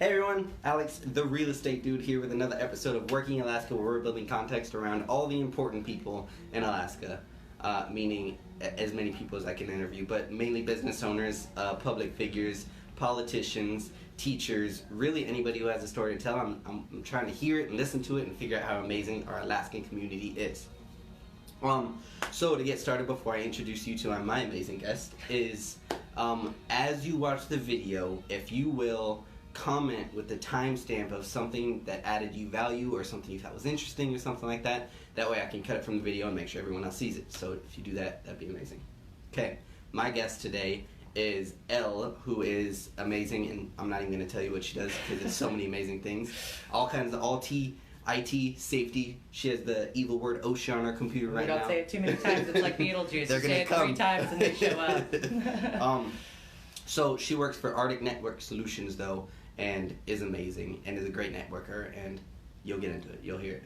Hey everyone, Alex, the real estate dude here with another episode of Working Alaska, where we're building context around all the important people in Alaska, meaning as many people as I can interview, but mainly business owners, public figures, politicians, teachers, really anybody who has a story to tell. I'm trying to hear it and listen to it and figure out how amazing our Alaskan community is. So to get started, before I introduce you to my amazing guest, is as you watch the video, if you will comment with the timestamp of something that added you value or something you thought was interesting or something like that. That way I can cut it from the video and make sure everyone else sees it. So if you do that, that'd be amazing. Okay, my guest today is Elle, who is amazing, and I'm not even going to tell you what she does because it's so many amazing things. All kinds of IT, safety. She has the evil word OSHA on her computer right now. Don't say it too many times. It's like Beetlejuice. They're you say it 3 times and they show up. So she works for Arctic Network Solutions, though, and is amazing and is a great networker, and you'll get into it. You'll hear it.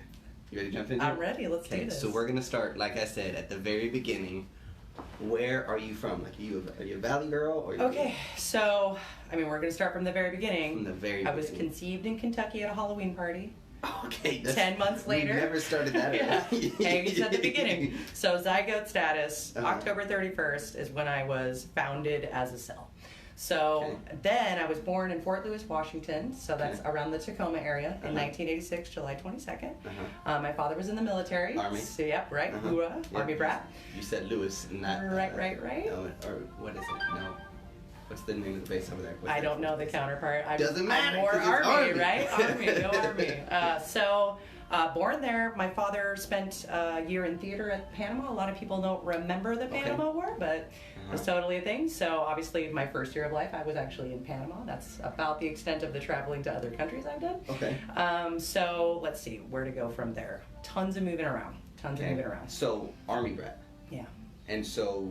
You ready to jump into it? I'm ready. Let's do this. So we're going to start, like I said, at the very beginning. Where are you from? Like, are you a Valley girl? Or okay, so, we're going to start from the very beginning. From the very beginning. I was conceived in Kentucky at a Halloween party. Okay. 10 months later. We never started that. Yeah. Hey, you said the beginning. So zygote status, October 31st is when I was founded as a cell. So then I was born in Fort Lewis, Washington, so that's around the Tacoma area in 1986, July 22nd. My father was in the military. Army. So, yep, right. Hoorah, Army brat. You said Lewis, not... Right. No, or what is it? No. What's the name of the base over there? I don't know the counterpart. Doesn't matter. I'm more Army, right? Army, go Army. Born there, my father spent a year in theater at Panama. A lot of people don't remember the Panama War, but it's totally a thing. So obviously my first year of life, I was actually in Panama. That's about the extent of the traveling to other countries I've done. Okay. So let's see, where to go from there. Tons of moving around. So, Army brat. Yeah. And so,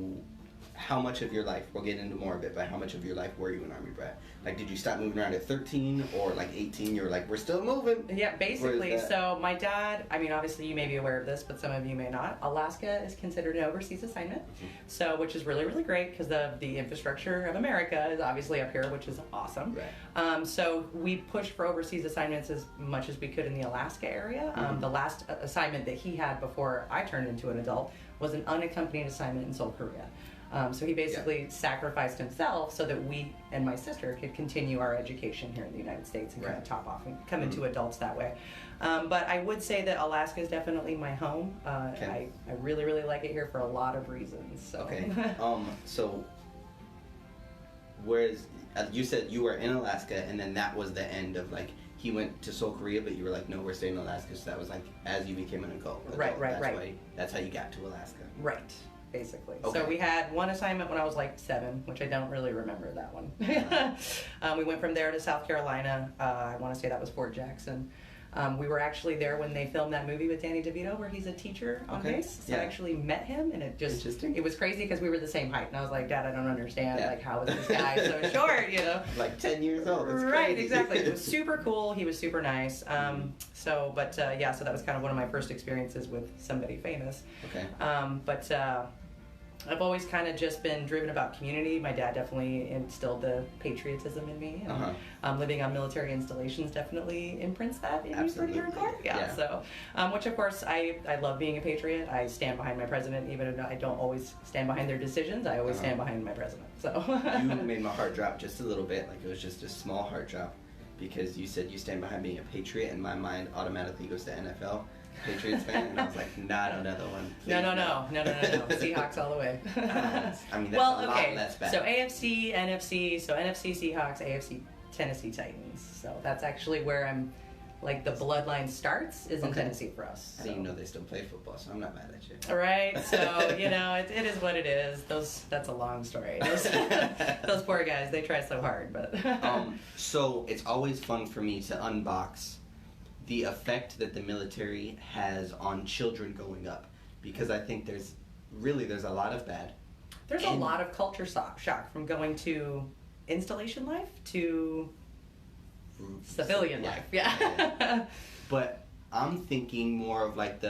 how much of your life, we'll get into more of it, but how much of your life were you an Army brat? Like, did you stop moving around at 13 or like 18? You were like, we're still moving. Yeah, basically. So my dad, obviously you may be aware of this, but some of you may not. Alaska is considered an overseas assignment, so which is really, really great because the infrastructure of America is obviously up here, which is awesome. Right. So we pushed for overseas assignments as much as we could in the Alaska area. The last assignment that he had before I turned into an adult was an unaccompanied assignment in Seoul, Korea. So he basically sacrificed himself so that we and my sister could continue our education here in the United States and kind of top off and come into adults that way. But I would say that Alaska is definitely my home. I really, really like it here for a lot of reasons. So. Okay. So, whereas you said you were in Alaska, and then that was the end of like he went to Seoul, Korea, but you were like, no, we're staying in Alaska. So that was like as you became an adult. Right. That's how you got to Alaska. Right. Basically. Okay. So we had one assignment when I was like 7, which I don't really remember that one. We went from there to South Carolina. I want to say that was Fort Jackson. We were actually there when they filmed that movie with Danny DeVito where he's a teacher on base. So I actually met him, and it was crazy because we were the same height. And I was like, Dad, I don't understand. Like, how is this guy so short, Like 10 years old. That's right, crazy. Exactly. It was super cool. He was super nice. So that was kind of one of my first experiences with somebody famous. Okay. I've always kind of just been driven about community. My dad definitely instilled the patriotism in me. And, living on military installations definitely imprints that in me pretty hardcore. Yeah. So, which of course, I love being a patriot. I stand behind my president, even if I don't always stand behind their decisions. I always stand behind my president. So you made my heart drop just a little bit. Like, it was just a small heart drop because you said you stand behind being a patriot, and my mind automatically goes to NFL. Patriots fan, and I was like, not another one. No. Seahawks all the way. That's a lot less bad. So AFC, NFC, so NFC Seahawks, AFC Tennessee Titans. So that's actually where I'm, like, the bloodline starts is in Tennessee for us. I didn't even know they still play football, so I'm not mad at you. All right, so, it is what it is. That's a long story. Those poor guys, they try so hard, but... So it's always fun for me to unbox the effect that the military has on children growing up, because I think there's a lot of bad. There's a lot of culture shock from going to installation life to civilian life. Yeah. But I'm thinking more of like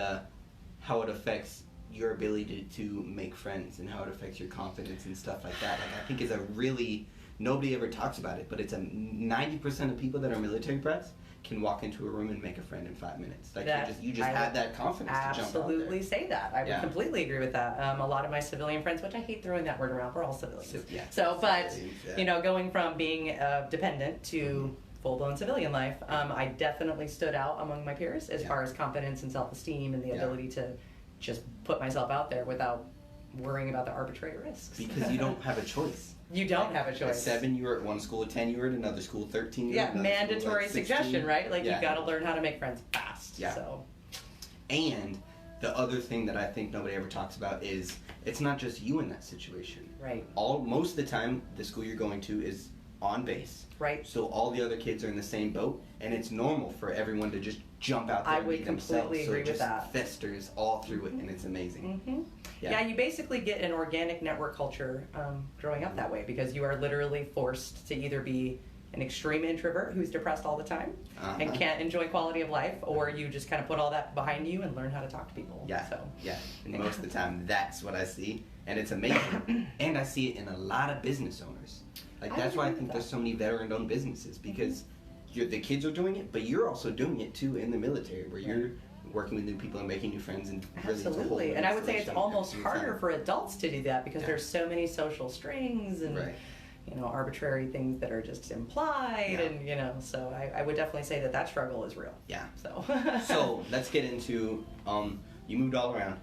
how it affects your ability to make friends and how it affects your confidence and stuff like that. Like, I think is a really nobody ever talks about it, but it's 90% of people that are military brats can walk into a room and make a friend in 5 minutes. Like you just have that confidence to jump out there. Absolutely say that. I would completely agree with that. A lot of my civilian friends, which I hate throwing that word around, we're all civilians. But you know, going from being dependent to full-blown civilian life, I definitely stood out among my peers as far as confidence and self-esteem and the ability to just put myself out there without worrying about the arbitrary risks. Because you don't have a choice. You don't have a choice. At 7, you were at one school. At 10, you were at another school. 13, you were at another mandatory school. Like suggestion, right? Like you've got to learn how to make friends fast. Yeah. So. And the other thing that I think nobody ever talks about is it's not just you in that situation. Right. Most of the time, the school you're going to is on base. Right. So all the other kids are in the same boat, and it's normal for everyone to just jump out there I and would be completely themselves. agree So it with just that. festers all through it, and it's amazing. Mm-hmm. Yeah, you basically get an organic network culture growing up that way because you are literally forced to either be an extreme introvert who's depressed all the time and can't enjoy quality of life, or you just kind of put all that behind you and learn how to talk to people. Yeah, so. And most of the time, that's what I see, and it's amazing. And I see it in a lot of business owners. Like that's why I think there's so many veteran-owned businesses because the kids are doing it, but you're also doing it too in the military, where you're working with new people and making new friends and really absolutely. And I would say it's almost harder for adults to do that because there's so many social strings and you know, arbitrary things that are just implied and you know, so I would definitely say that struggle is real. Yeah. So so let's get into you moved all around,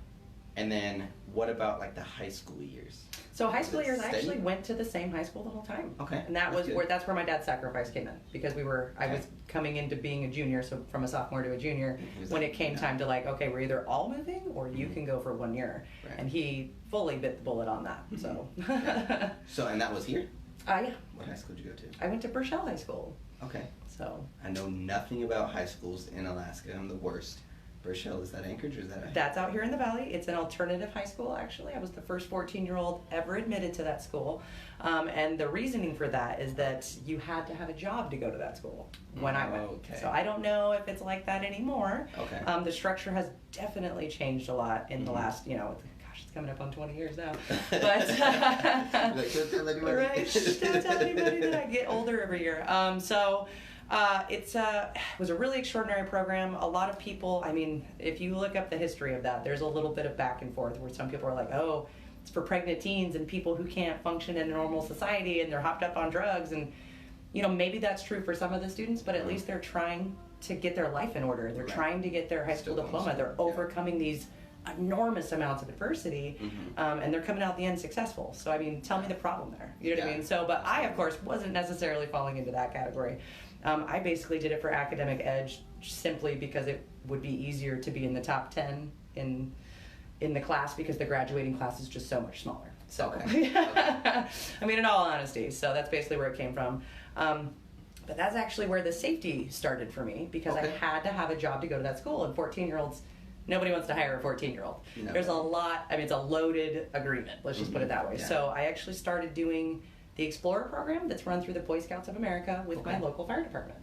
and then what about like the high school years? So high school years, I actually went to the same high school the whole time. Okay. And that's where my dad's sacrifice came in because I was coming into being a junior, so from a sophomore to a junior, when it came time to like, okay, we're either all moving or you can go for 1 year. Right. And he fully bit the bullet on that. So. So and that was here? Yeah. What high school did you go to? I went to Burchell High School. Okay. So. I know nothing about high schools in Alaska. I'm the worst. Burchell, is that Anchorage or is that? That's out here in the valley. It's an alternative high school, actually. I was the first 14-year-old ever admitted to that school. And the reasoning for that is that you had to have a job to go to that school when I went. Okay. So I don't know if it's like that anymore. Okay. The structure has definitely changed a lot in the last, you know, gosh, it's coming up on 20 years now. But like, don't tell anybody. Right. Don't tell anybody that I get older every year. It was a really extraordinary program. A lot of people, I mean, if you look up the history of that, there's a little bit of back and forth where some people are like, oh, it's for pregnant teens and people who can't function in a normal society and they're hopped up on drugs. And, you know, maybe that's true for some of the students, but at least they're trying to get their life in order. They're trying to get their high school diploma. They're overcoming these enormous amounts of adversity, and they're coming out the end successful. So, I mean, tell me the problem there. You know what I mean? So, but I, of course, wasn't necessarily falling into that category. I basically did it for academic edge simply because it would be easier to be in the top 10 in the class because the graduating class is just so much smaller. So, I mean, in all honesty, so that's basically where it came from. But that's actually where the safety started for me because I had to have a job to go to that school, and 14-year-olds, nobody wants to hire a 14-year-old. No. There's a lot, I mean, it's a loaded agreement, let's just put it that way. Yeah. So I actually started doing the Explorer program that's run through the Boy Scouts of America with my local fire department.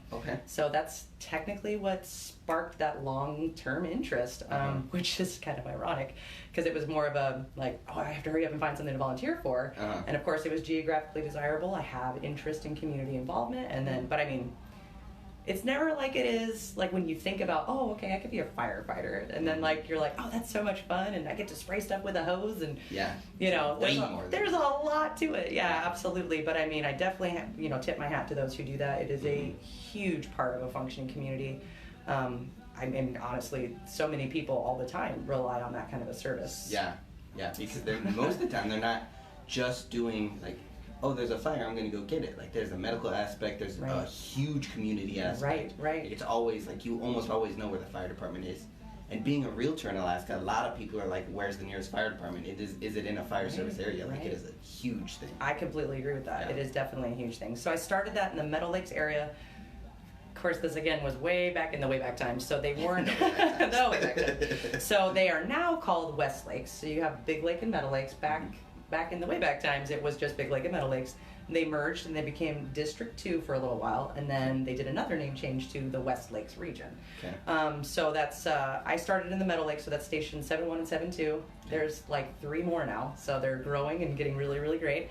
So that's technically what sparked that long-term interest, which is kind of ironic because it was more of a like, oh, I have to hurry up and find something to volunteer for. And of course it was geographically desirable. I have interest in community involvement, and then, but I mean, it's never like it is like when you think about, oh, okay, I could be a firefighter, and then like you're like, oh, that's so much fun, and I get to spray stuff with a hose, and you know, there's a lot to it. Yeah, absolutely. But I mean, I definitely have, you know, tip my hat to those who do that. It is a huge part of a functioning community. I mean, honestly, so many people all the time rely on that kind of a service. Yeah, because most of the time they're not just doing like, oh, there's a fire, I'm going to go get it. Like, there's a medical aspect, there's a huge community aspect. Right. It's always, like, you almost always know where the fire department is. And being a realtor in Alaska, a lot of people are like, where's the nearest fire department? Is it in a fire service area? Like, it is a huge thing. I completely agree with that. Yeah. It is definitely a huge thing. So I started that in the Meadow Lakes area. Of course, this again was way back in the way back times, so they weren't no way back then. So they are now called West Lakes. So you have Big Lake and Meadow Lakes. Back back in the way back times, it was just Big Lake and Meadow Lakes. They merged and they became District 2 for a little while, and then they did another name change to the West Lakes region. Okay. So that's, I started in the Meadow Lakes, so that's station 7-1 and 7-2. There's like 3 more now, so they're growing and getting really, really great.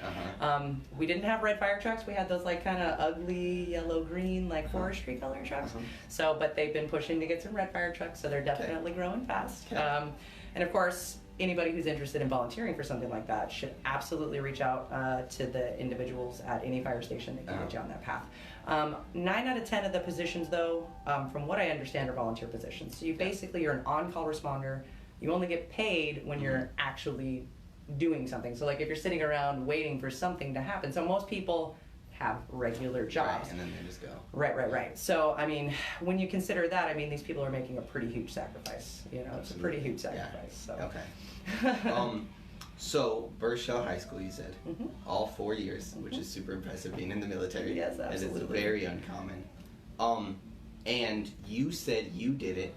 We didn't have red fire trucks. We had those like kind of ugly yellow-green, like forestry color trucks. So, but they've been pushing to get some red fire trucks, so they're definitely growing fast. And of course, anybody who's interested in volunteering for something like that should absolutely reach out to the individuals at any fire station that can get you on that path. 9 out of 10 of the positions, though, from what I understand, are volunteer positions. So you basically, you're an on-call responder. You only get paid when you're actually doing something. So like if you're sitting around waiting for something to happen. So most people have regular jobs. Right, and then they just go. Right. So, I mean, when you consider that, I mean, these people are making a pretty huge sacrifice. You know, it's a pretty huge sacrifice. Yeah. So. Okay. So, Burchell High School, you said, all 4 years, which is super impressive being in the military. Yes, absolutely. It is very uncommon. And you said you did it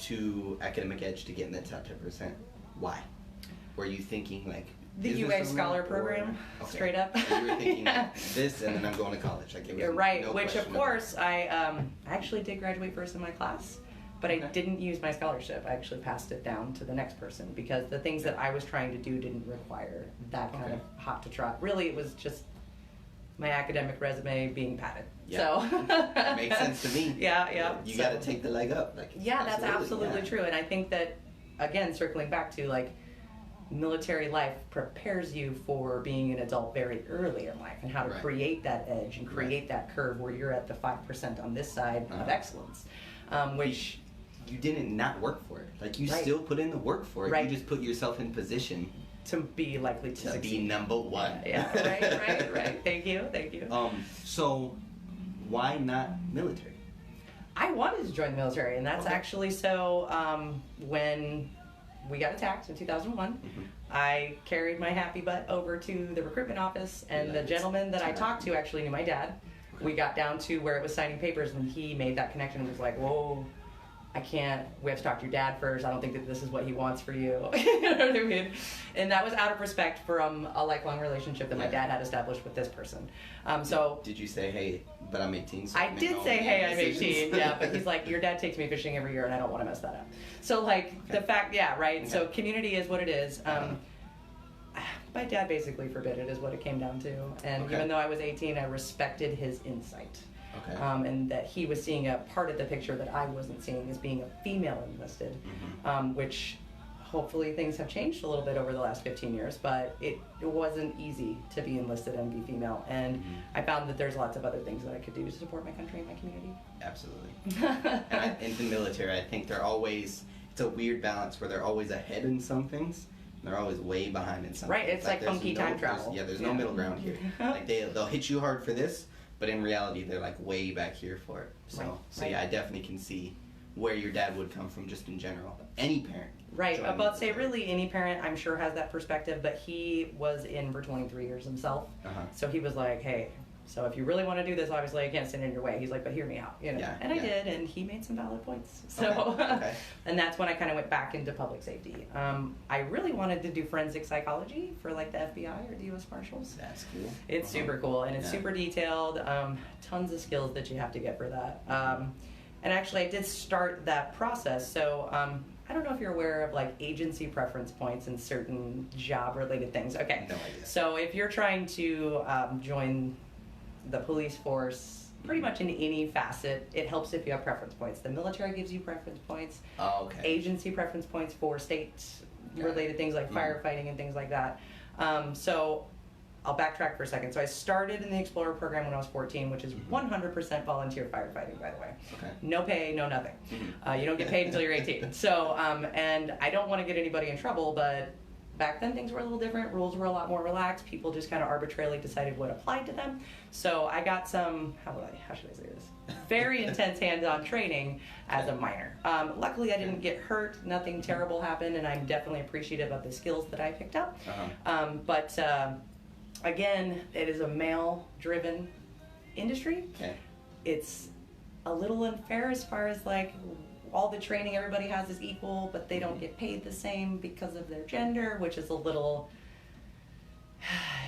to academic edge to get in the top 10%. Why? Were you thinking like the UA Scholar Program, straight up? You were thinking like, this, and then I'm going to college. Like, it was You're right, no which of question course I actually did graduate first in my class, but I didn't use my scholarship. I actually passed it down to the next person because the things that I was trying to do didn't require that kind of hot to trot. Really, it was just my academic resume being padded. Yeah. So makes sense to me. Yeah. You got to take the leg up. Like, yeah, that's absolutely true. And I think that, again, circling back to like military life prepares you for being an adult very early in life and how to create that edge and create that curve where you're at the 5% on this side of excellence, which you didn't not work for it. Like you still put in the work for it. You just put yourself in position to be likely to be number one. Yeah. Right. Thank you. So why not military? I wanted to join the military, and that's actually so when we got attacked in 2001, I carried my happy butt over to the recruitment office, and the gentleman that I talked to actually knew my dad. We got down to where it was signing papers, and he made that connection and was like, whoa, I can't, we have to talk to your dad first. I don't think that this is what he wants for you. You know what I mean? And that was out of respect from a lifelong relationship that my dad had established with this person. So did you say, hey, but I'm 18? So I did say, hey, I'm 18. Yeah, but he's like, your dad takes me fishing every year and I don't want to mess that up. So like the fact, So community is what it is. My dad basically forbid it is what it came down to. And even though I was 18, I respected his insight. And that he was seeing a part of the picture that I wasn't seeing as being a female enlisted, which hopefully things have changed a little bit over the last 15 years, but it wasn't easy to be enlisted and be female. And I found that there's lots of other things that I could do to support my country and my community. Absolutely. And in the military, I think it's a weird balance where they're always ahead in some things. They're always way behind in some things. Right, it's like there's funky time travel. There's no middle ground here. Like they'll hit you hard for this, but in reality, they're like way back here for it. So, yeah, I definitely can see where your dad would come from just in general. Any parent. Right, about say really any parent I'm sure has that perspective, but he was in for 23 years himself. So he was like, hey, so if you really want to do this, obviously I can't stand in your way. He's like, but hear me out, you know. And I did, and he made some valid points. So, and that's when I kind of went back into public safety. I really wanted to do forensic psychology for like the FBI or the U.S. Marshals. That's cool. It's super cool, and it's super detailed. Tons of skills that you have to get for that. And actually, I did start that process. So I don't know if you're aware of like agency preference points and certain job-related things. Okay. No idea. So if you're trying to join the police force, pretty much in any facet, it helps if you have preference points. The military gives you preference points. Agency preference points for state-related things like firefighting and things like that. So I'll backtrack for a second. So I started in the Explorer program when I was 14, which is 100% volunteer firefighting, by the way. No pay, no nothing. You don't get paid until you're 18. So, and I don't want to get anybody in trouble, but back then things were a little different. Rules were a lot more relaxed. People just kind of arbitrarily decided what applied to them. So I got some, how should I say this? Very intense hands-on training as a minor. Luckily I didn't get hurt. Nothing terrible happened, and I'm definitely appreciative of the skills that I picked up. But again, it is a male-driven industry. It's a little unfair as far as like all the training everybody has is equal, but they don't get paid the same because of their gender, which is a little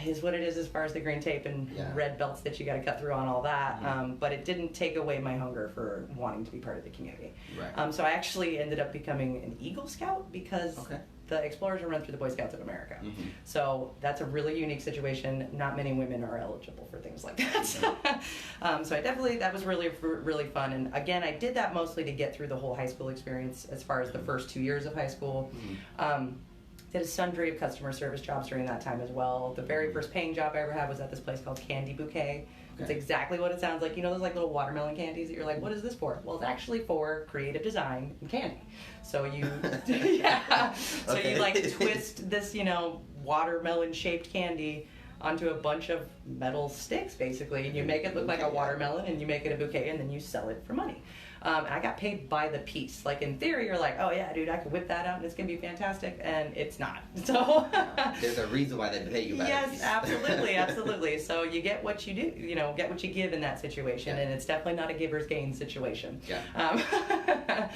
is what it is as far as the green tape and red belts that you got to cut through on all that. But it didn't take away my hunger for wanting to be part of the community. Right. So I actually ended up becoming an Eagle Scout because the Explorers are run through the Boy Scouts of America. So that's a really unique situation. Not many women are eligible for things like that. So I definitely, that was really, really fun. And again, I did that mostly to get through the whole high school experience as far as the first 2 years of high school. Did a sundry of customer service jobs during that time as well. The very first paying job I ever had was at this place called Candy Bouquet. It's exactly what it sounds like. You know those like little watermelon candies that you're like, what is this for? Well, it's actually for creative design and candy. So you, so you like twist this, you know, watermelon shaped candy onto a bunch of metal sticks basically, and you make it look like a watermelon, and you make it a bouquet, and then you sell it for money. And I got paid by the piece. Like in theory, you're like, oh yeah, dude, I can whip that out and it's gonna be fantastic, and it's not. So there's a reason why they pay you by the piece. Yes, absolutely, absolutely. So you get what you do, you know, get what you give in that situation, and it's definitely not a giver's gain situation.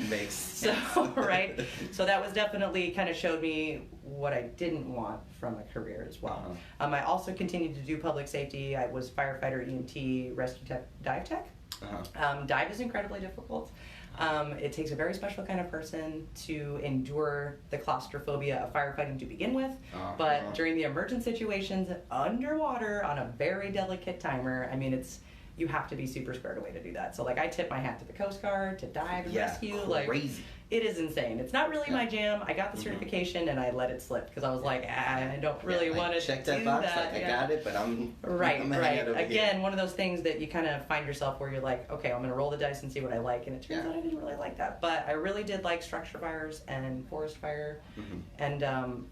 Makes sense. So right, so that was definitely kind of showed me what I didn't want from a career as well. I also continued to do public safety. I was firefighter, EMT, rescue tech, dive tech. Dive is incredibly difficult. It takes a very special kind of person to endure the claustrophobia of firefighting to begin with, but during the emergent situations, underwater on a very delicate timer, I mean, you have to be super squared away to do that. So like I tip my hat to the Coast Guard, to dive and rescue. Crazy. Like it is insane. It's not really my jam. I got the certification and I let it slip because I was like, I don't really want to check that box. Like I got it, but I'm right. Again, here. One of those things that you kind of find yourself where you're like, okay, I'm going to roll the dice and see what I like, and it turns out I didn't really like that. But I really did like structure fires and forest fire, and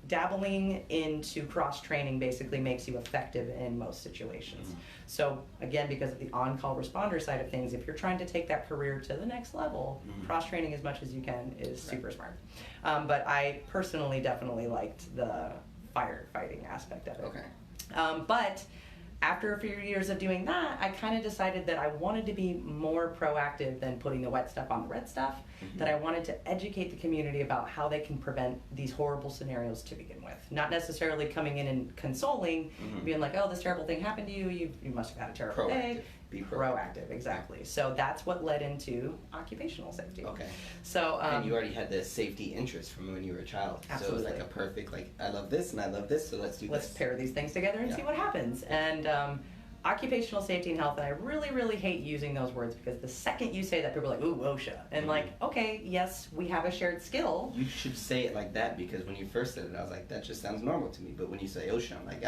dabbling into cross training basically makes you effective in most situations. So again, because of the on-call responder side of things, if you're trying to take that career to the next level, cross training as much as you can is super smart. But I personally definitely liked the firefighting aspect of it. But after a few years of doing that, I kind of decided that I wanted to be more proactive than putting the wet stuff on the red stuff, that I wanted to educate the community about how they can prevent these horrible scenarios to begin with. Not necessarily coming in and consoling, being like, oh, this terrible thing happened to you, you must have had a terrible day. Be proactive, exactly. So that's what led into occupational safety. So and you already had the safety interest from when you were a child. Absolutely. So it was like a perfect, like, I love this and I love this, so let's do this. Let's pair these things together and see what happens. And occupational safety and health, and I really, really hate using those words because the second you say that, people are like, ooh, OSHA. And like, okay, yes, we have a shared skill. You should say it like that because when you first said it, I was like, that just sounds normal to me. But when you say OSHA, I'm like,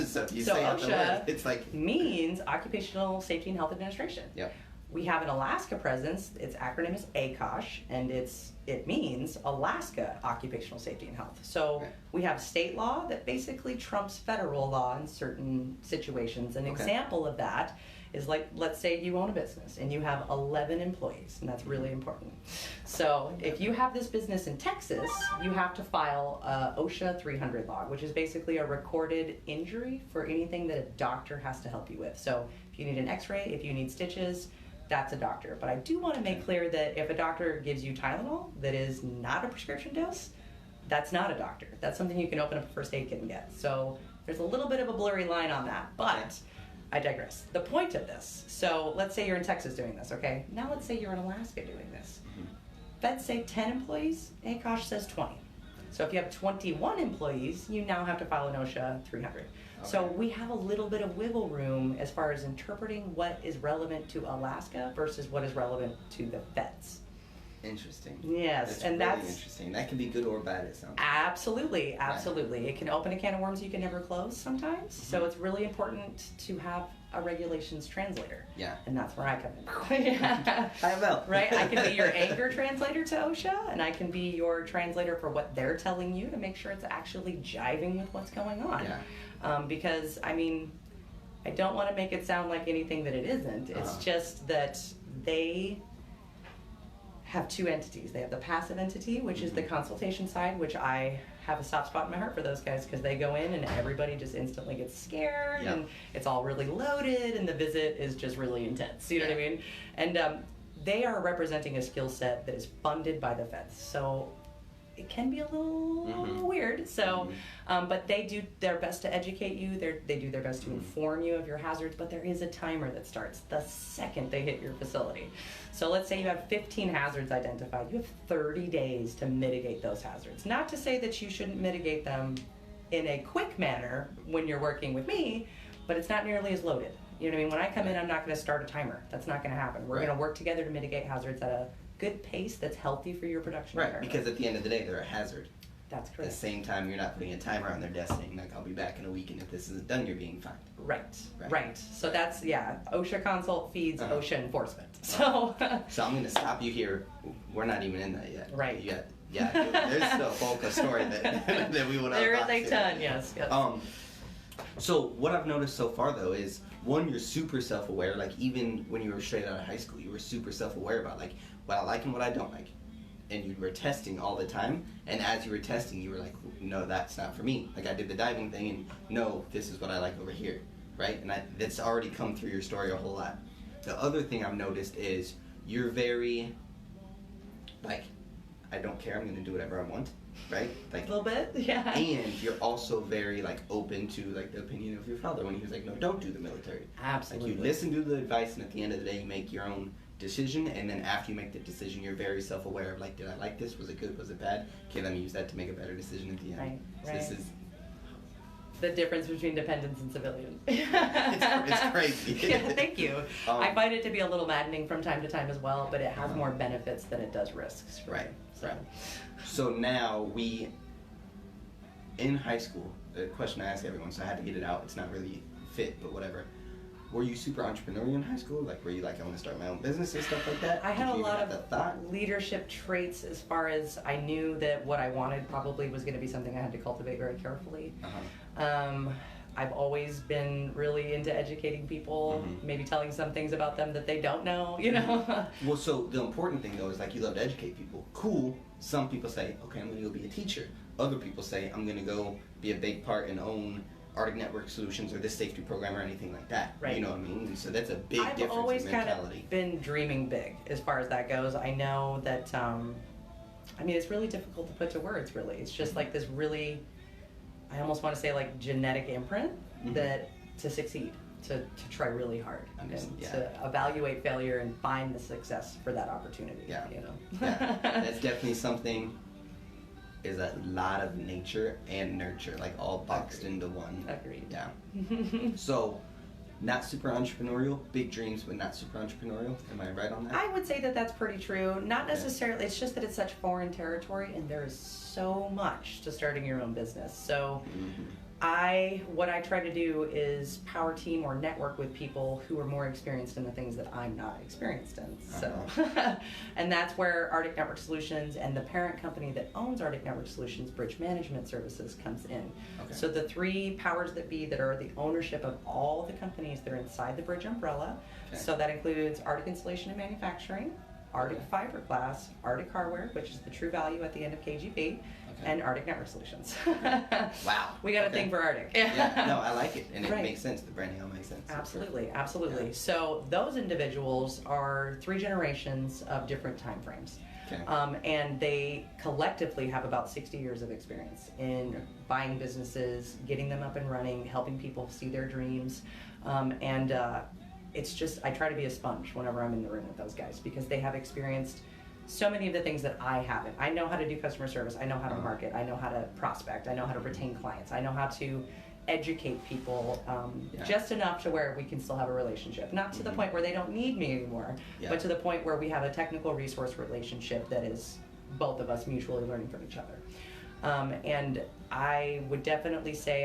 so if you say OSHA the word, it's like means Occupational Safety and Health Administration. We have an Alaska presence. Its acronym is ACOSH, and it means Alaska Occupational Safety and Health. So we have state law that basically trumps federal law in certain situations. An example of that is like, let's say you own a business and you have 11 employees, and that's really important. So if you have this business in Texas, you have to file a OSHA 300 log, which is basically a recorded injury for anything that a doctor has to help you with. So if you need an x-ray, if you need stitches, that's a doctor. But I do want to make clear that if a doctor gives you Tylenol that is not a prescription dose, that's not a doctor. That's something you can open up a first aid kit and get. So there's a little bit of a blurry line on that, but I digress. The point of this, so let's say you're in Texas doing this, okay? Now let's say you're in Alaska doing this. Feds say 10 employees, ACOSH says 20. So if you have 21 employees, you now have to file an OSHA 300. So we have a little bit of wiggle room as far as interpreting what is relevant to Alaska versus what is relevant to the feds. Interesting. Yes, and really that's interesting. That can be good or bad, it sounds like. Absolutely. It can open a can of worms you can never close sometimes. So it's really important to have a regulations translator. And that's where I come in. IML. Right? I can be your anchor translator to OSHA, and I can be your translator for what they're telling you to make sure it's actually jiving with what's going on. Because, I mean, I don't want to make it sound like anything that it isn't. It's just that they have two entities. They have the passive entity, which is the consultation side, which I have a soft spot in my heart for those guys because they go in and everybody just instantly gets scared and it's all really loaded and the visit is just really intense. You know what I mean? And they are representing a skill set that is funded by the feds. So it can be a little weird. So, but they do their best to educate you. They do their best to inform you of your hazards, but there is a timer that starts the second they hit your facility. So let's say you have 15 hazards identified. You have 30 days to mitigate those hazards. Not to say that you shouldn't mitigate them in a quick manner when you're working with me, but it's not nearly as loaded. You know what I mean? When I come in, I'm not going to start a timer. That's not going to happen. We're going to work together to mitigate hazards at a good pace that's healthy for your production. Right, because at the end of the day, they're a hazard. That's correct. At the same time, you're not putting a timer on their desk saying, like, I'll be back in a week, and if this isn't done, you're being fined. Right. So that's, OSHA consult feeds OSHA enforcement. So So I'm going to stop you here. We're not even in that yet. Right. There's still a bulk of story that we want to There is a ton, yes. So what I've noticed so far, though, is, one, you're super self-aware. Like, even when you were straight out of high school, you were super self-aware about, like, what I like and what I don't like. And you were testing all the time, and as you were testing, you were like, no, that's not for me. Like, I did the diving thing, and no, this is what I like over here, right? And that's already come through your story a whole lot. The other thing I've noticed is you're very, like, I don't care, I'm going to do whatever I want, right? Like, a little bit, yeah. And you're also very, like, open to, like, the opinion of your father when he was like, no, don't do the military. Absolutely. Like, you listen to the advice, and at the end of the day, you make your own decision, and then after you make the decision, you're very self-aware of, like, did I like this? Was it good? Was it bad? Okay, let me use that to make a better decision at the end. Right. So this is the difference between dependents and civilians. it's crazy. Yeah, thank you. I find it to be a little maddening from time to time as well, but it has more benefits than it does risks. Right. So now in high school, the question I ask everyone, so I had to get it out. It's not really fit, but whatever. Were you super entrepreneurial in high school? Like, were you like, I want to start my own business and stuff like that? I had a lot of leadership traits as far as I knew that what I wanted probably was going to be something I had to cultivate very carefully. I've always been really into educating people, maybe telling some things about them that they don't know, Well, so the important thing, though, is, like, you love to educate people. Cool. Some people say, okay, I'm going to go be a teacher. Other people say, I'm going to go be a big part and own Arctic Network Solutions or this safety program or anything like that. Right. You know what I mean? And so that's a big I've difference always in mentality. kind of been dreaming big as far as that goes. I know that, it's really difficult to put to words, really. It's just like this really, I almost want to say, like, genetic imprint that to succeed, to try really hard and to evaluate failure and find the success for that opportunity. Yeah. That's definitely something. Is a lot of nature and nurture, like, all boxed into one. Agreed. Yeah. So, not super entrepreneurial, big dreams, but not super entrepreneurial. Am I right on that? I would say that that's pretty true. Not necessarily. It's just that it's such foreign territory, and there is so much to starting your own business. So, what I try to do is power team or network with people who are more experienced in the things that I'm not experienced in. So, and that's where Arctic Network Solutions and the parent company that owns Arctic Network Solutions, Bridge Management Services, comes in. Okay. So the three powers that be that are the ownership of all the companies that are inside the Bridge umbrella. Okay. So that includes Arctic Installation and Manufacturing, Arctic Fiberglass, Arctic Hardware, which is the true value at the end of KGP, and Arctic Network Solutions. Wow. We got a thing for Arctic. Yeah, no, I like it, and it makes sense. The branding all makes sense. Absolutely. Yeah. So those individuals are 3 generations of different time frames. Okay. And they collectively have about 60 years of experience in buying businesses, getting them up and running, helping people see their dreams, it's just, I try to be a sponge whenever I'm in the room with those guys because they have experienced so many of the things that I haven't. I know how to do customer service. I know how to market. I know how to prospect. I know how to retain clients. I know how to educate people just enough to where we can still have a relationship. Not to the point where they don't need me anymore, but to the point where we have a technical resource relationship that is both of us mutually learning from each other. And I would definitely say,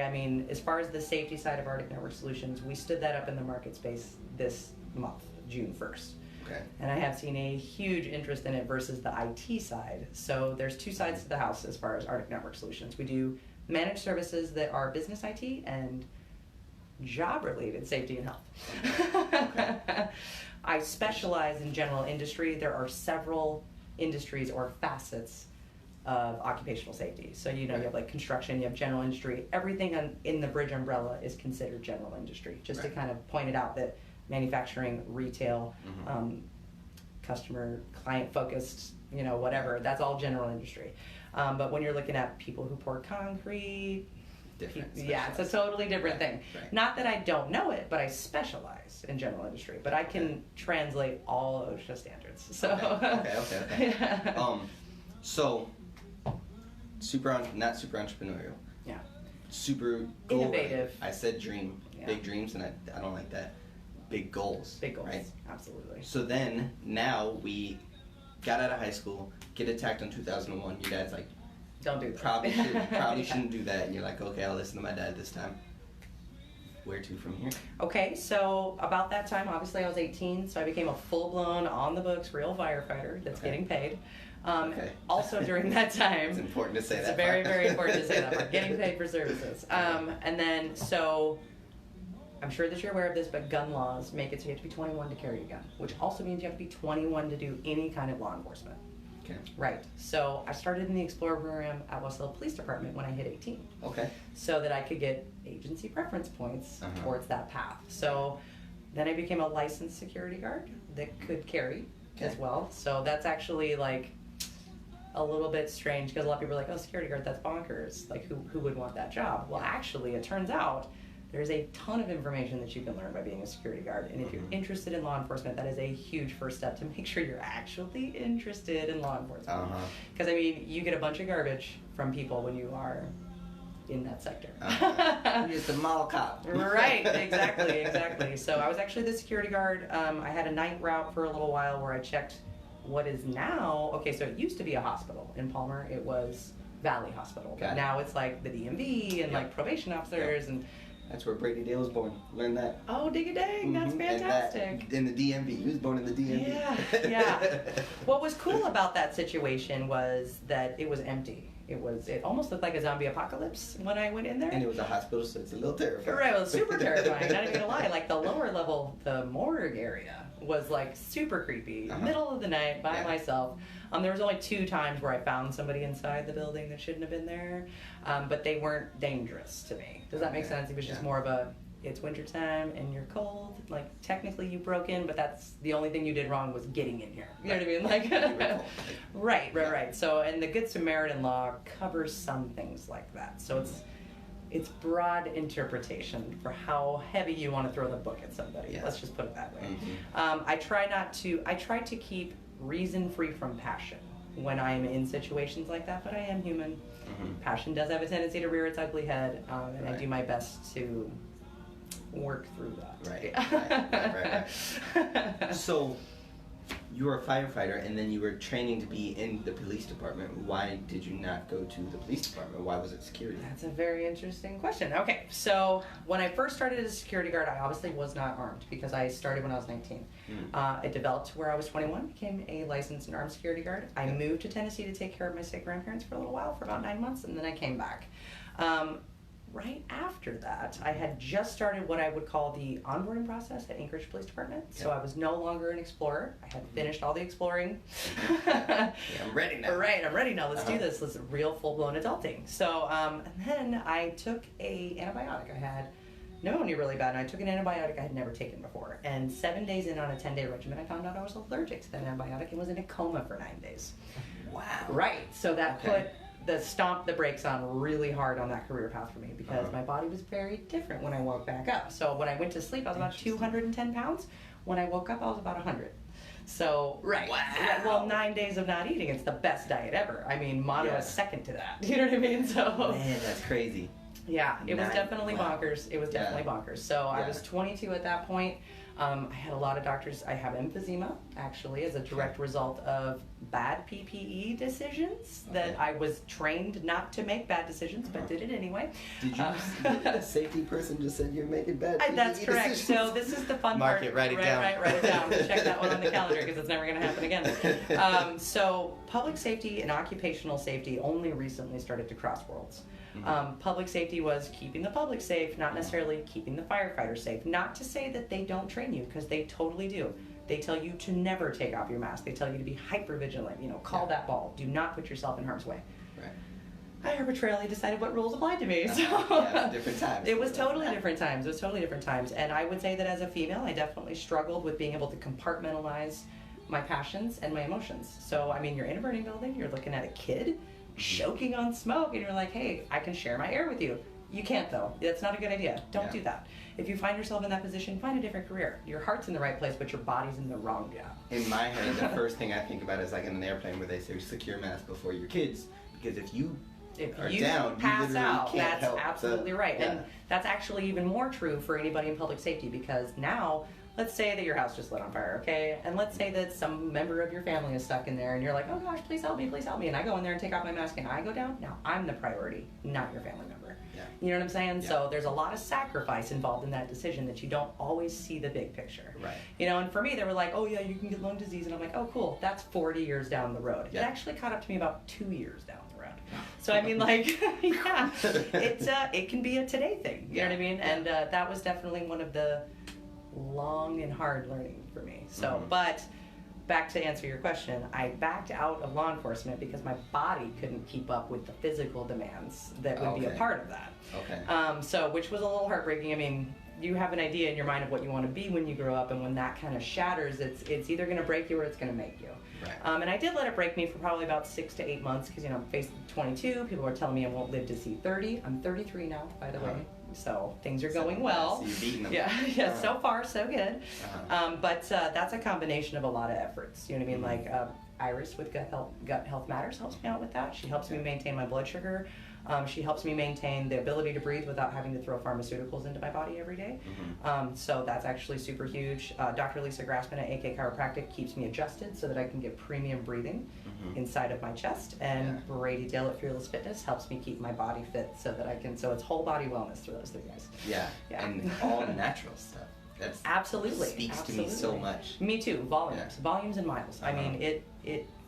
as far as the safety side of Arctic Network Solutions, we stood that up in the market space this month, June 1st. Okay. And I have seen a huge interest in it versus the IT side. So there's 2 sides to the house as far as Arctic Network Solutions. We do managed services that are business IT and job-related safety and health. Okay. I specialize in general industry. There are several industries or facets of occupational safety. So, you have like construction, you have general industry. Everything in the Bridge umbrella is considered general industry, just to kind of point it out that manufacturing, retail, customer, client-focused, whatever. That's all general industry. But when you're looking at people who pour concrete, Different. yeah, it's a totally different thing. Right. Not that I don't know it, but I specialize in general industry. But I can translate all OSHA standards. So Okay. Yeah. So not super entrepreneurial. Yeah. Super Innovative. I said dream. Yeah. Big dreams, and I don't like that. Big goals. Big goals. Right? Absolutely. So then, now we got out of high school, get attacked in 2001. Your dad's like, Don't do that. probably shouldn't do that. And you're like, okay, I'll listen to my dad this time. Where to from here? Okay, so about that time, obviously I was 18, so I became a full-blown, on-the-books, real firefighter that's getting paid. Also during that time, it's important to say that. It's very, very important to say that part. Getting paid for services. And then, so I'm sure that you're aware of this, but gun laws make it so you have to be 21 to carry a gun, which also means you have to be 21 to do any kind of law enforcement. Okay. Right. So I started in the Explorer program at Wasilla Police Department when I hit 18. Okay. So that I could get agency preference points towards that path. So then I became a licensed security guard that could carry as well. So that's actually like a little bit strange because a lot of people are like, oh, security guard, that's bonkers. Like, who would want that job? Well, actually, it turns out there's a ton of information that you can learn by being a security guard. And if you're interested in law enforcement, that is a huge first step to make sure you're actually interested in law enforcement. Because, I mean, you get a bunch of garbage from people when you are in that sector. You're just a mall cop. Right, exactly. So I was actually the security guard. I had a night route for a little while where I checked what is now, so it used to be a hospital in Palmer. It was Valley Hospital. Got it. Now it's like the DMV and like probation officers and that's where Brady Dale was born. Learn that. oh, dig-a-dang, that's fantastic. In the DMV. He was born in the DMV. Yeah. What was cool about that situation was that it was empty. It almost looked like a zombie apocalypse when I went in there. And it was a hospital, so it's a little terrifying. Right, well, super terrifying. Not even gonna lie. Like the lower level, the morgue area was like super creepy. Middle of the night by myself. There was only 2 times where I found somebody inside the building that shouldn't have been there, but they weren't dangerous to me. Does that make sense? It was just more of a, it's wintertime and you're cold. Like technically you broke in, but that's the only thing you did wrong was getting in here. You know what I mean? Like, right. So, and the Good Samaritan law covers some things like that. So it's broad interpretation for how heavy you want to throw the book at somebody. Yeah. Let's just put it that way. I try to keep reason free from passion when I'm in situations like that, but I am human. Passion does have a tendency to rear its ugly head, and I do my best to work through that. Right. So you were a firefighter and then you were training to be in the police department. Why did you not go to the police department? Why was it security? That's a very interesting question. Okay, so when I first started as a security guard, I obviously was not armed because I started when I was 19. I developed where I was 21, became a licensed and armed security guard. I moved to Tennessee to take care of my sick grandparents for a little while, for about 9 months, and then I came back. Right after that, I had just started what I would call the onboarding process at Anchorage Police Department. So I was no longer an explorer. I had finished all the exploring. I'm ready now. Right, I'm ready now. Let's do this. Let's real full-blown adulting. So, and then I took a antibiotic. I had pneumonia really bad, and I took an antibiotic I had never taken before. And 7 days in on a 10-day regimen, I found out I was allergic to that antibiotic and was in a coma for 9 days. Wow. Right. So that stomped the brakes on really hard on that career path for me because my body was very different when I woke back up. So when I went to sleep, I was about 210 pounds. When I woke up, I was about 100. So, well, 9 days of not eating, it's the best diet ever. I mean, mono is second to that. You know what I mean? So, man, that's crazy. Yeah, it was definitely bonkers. It was definitely bonkers. So I was 22 at that point. I had a lot of doctors. I have emphysema, actually, as a direct result of bad PPE decisions that I was trained not to make bad decisions, but did it anyway. Did you? The safety person just said you're making bad PPE That's correct. decisions. So this is the fun Mark part. it, write it down. Write it down. Check that one on the calendar because it's never going to happen again. So public safety and occupational safety only recently started to cross worlds. Public safety was keeping the public safe, not necessarily keeping the firefighters safe. Not to say that they don't train you, because they totally do. They tell you to never take off your mask. They tell you to be hyper vigilant. Call that ball. Do not put yourself in harm's way. Right. I arbitrarily decided what rules applied to me. So different times. It was totally different times. It was totally different times. And I would say that as a female, I definitely struggled with being able to compartmentalize my passions and my emotions. So, I mean, you're in a burning building, you're looking at a kid choking on smoke, and you're like, hey, I can share my air with you. You can't, though. That's not a good idea. Don't do that. If you find yourself in that position, find a different career. Your heart's in the right place, but your body's in the wrong job. In my head, the first thing I think about is like in an airplane where they say secure mask before your kids, because if you down, pass you out, can't that's help. absolutely right. And that's actually even more true for anybody in public safety, because now, let's say that your house just lit on fire, okay? And let's say that some member of your family is stuck in there and you're like, oh gosh, please help me, please help me. And I go in there and take off my mask and I go down. Now I'm the priority, not your family member. Yeah. You know what I'm saying? Yeah. So there's a lot of sacrifice involved in that decision that you don't always see the big picture. Right. You know, and for me, they were like, oh yeah, you can get lung disease. And I'm like, oh cool, that's 40 years down the road. Yeah. It actually caught up to me about 2 years down the road. So I mean, like, yeah, it can be a today thing. You know what I mean? And that was definitely one of the long and hard learning for me. So, but back to answer your question, I backed out of law enforcement because my body couldn't keep up with the physical demands that would be a part of that. Okay. So, which was a little heartbreaking. I mean, you have an idea in your mind of what you want to be when you grow up, and when that kind of shatters, it's either going to break you or it's going to make you. Right. And I did let it break me for probably about 6 to 8 months because, you know, I'm facing 22. People are telling me I won't live to see 30. I'm 33 now, by the way. So things are going well. So you're beating them. Yeah, so far so good. But that's a combination of a lot of efforts. You know what I mean? Like Iris with Gut Health Matters helps me out with that. She helps me maintain my blood sugar. She helps me maintain the ability to breathe without having to throw pharmaceuticals into my body every day. So that's actually super huge. Dr. Lisa Grassman at AK Chiropractic keeps me adjusted so that I can get premium breathing inside of my chest. And Brady Dale at Fearless Fitness helps me keep my body fit so that I can, so it's whole body wellness through those 3 guys. Yeah. And all natural stuff. That's absolutely speaks to me so much. Me too. Volumes and miles. I mean,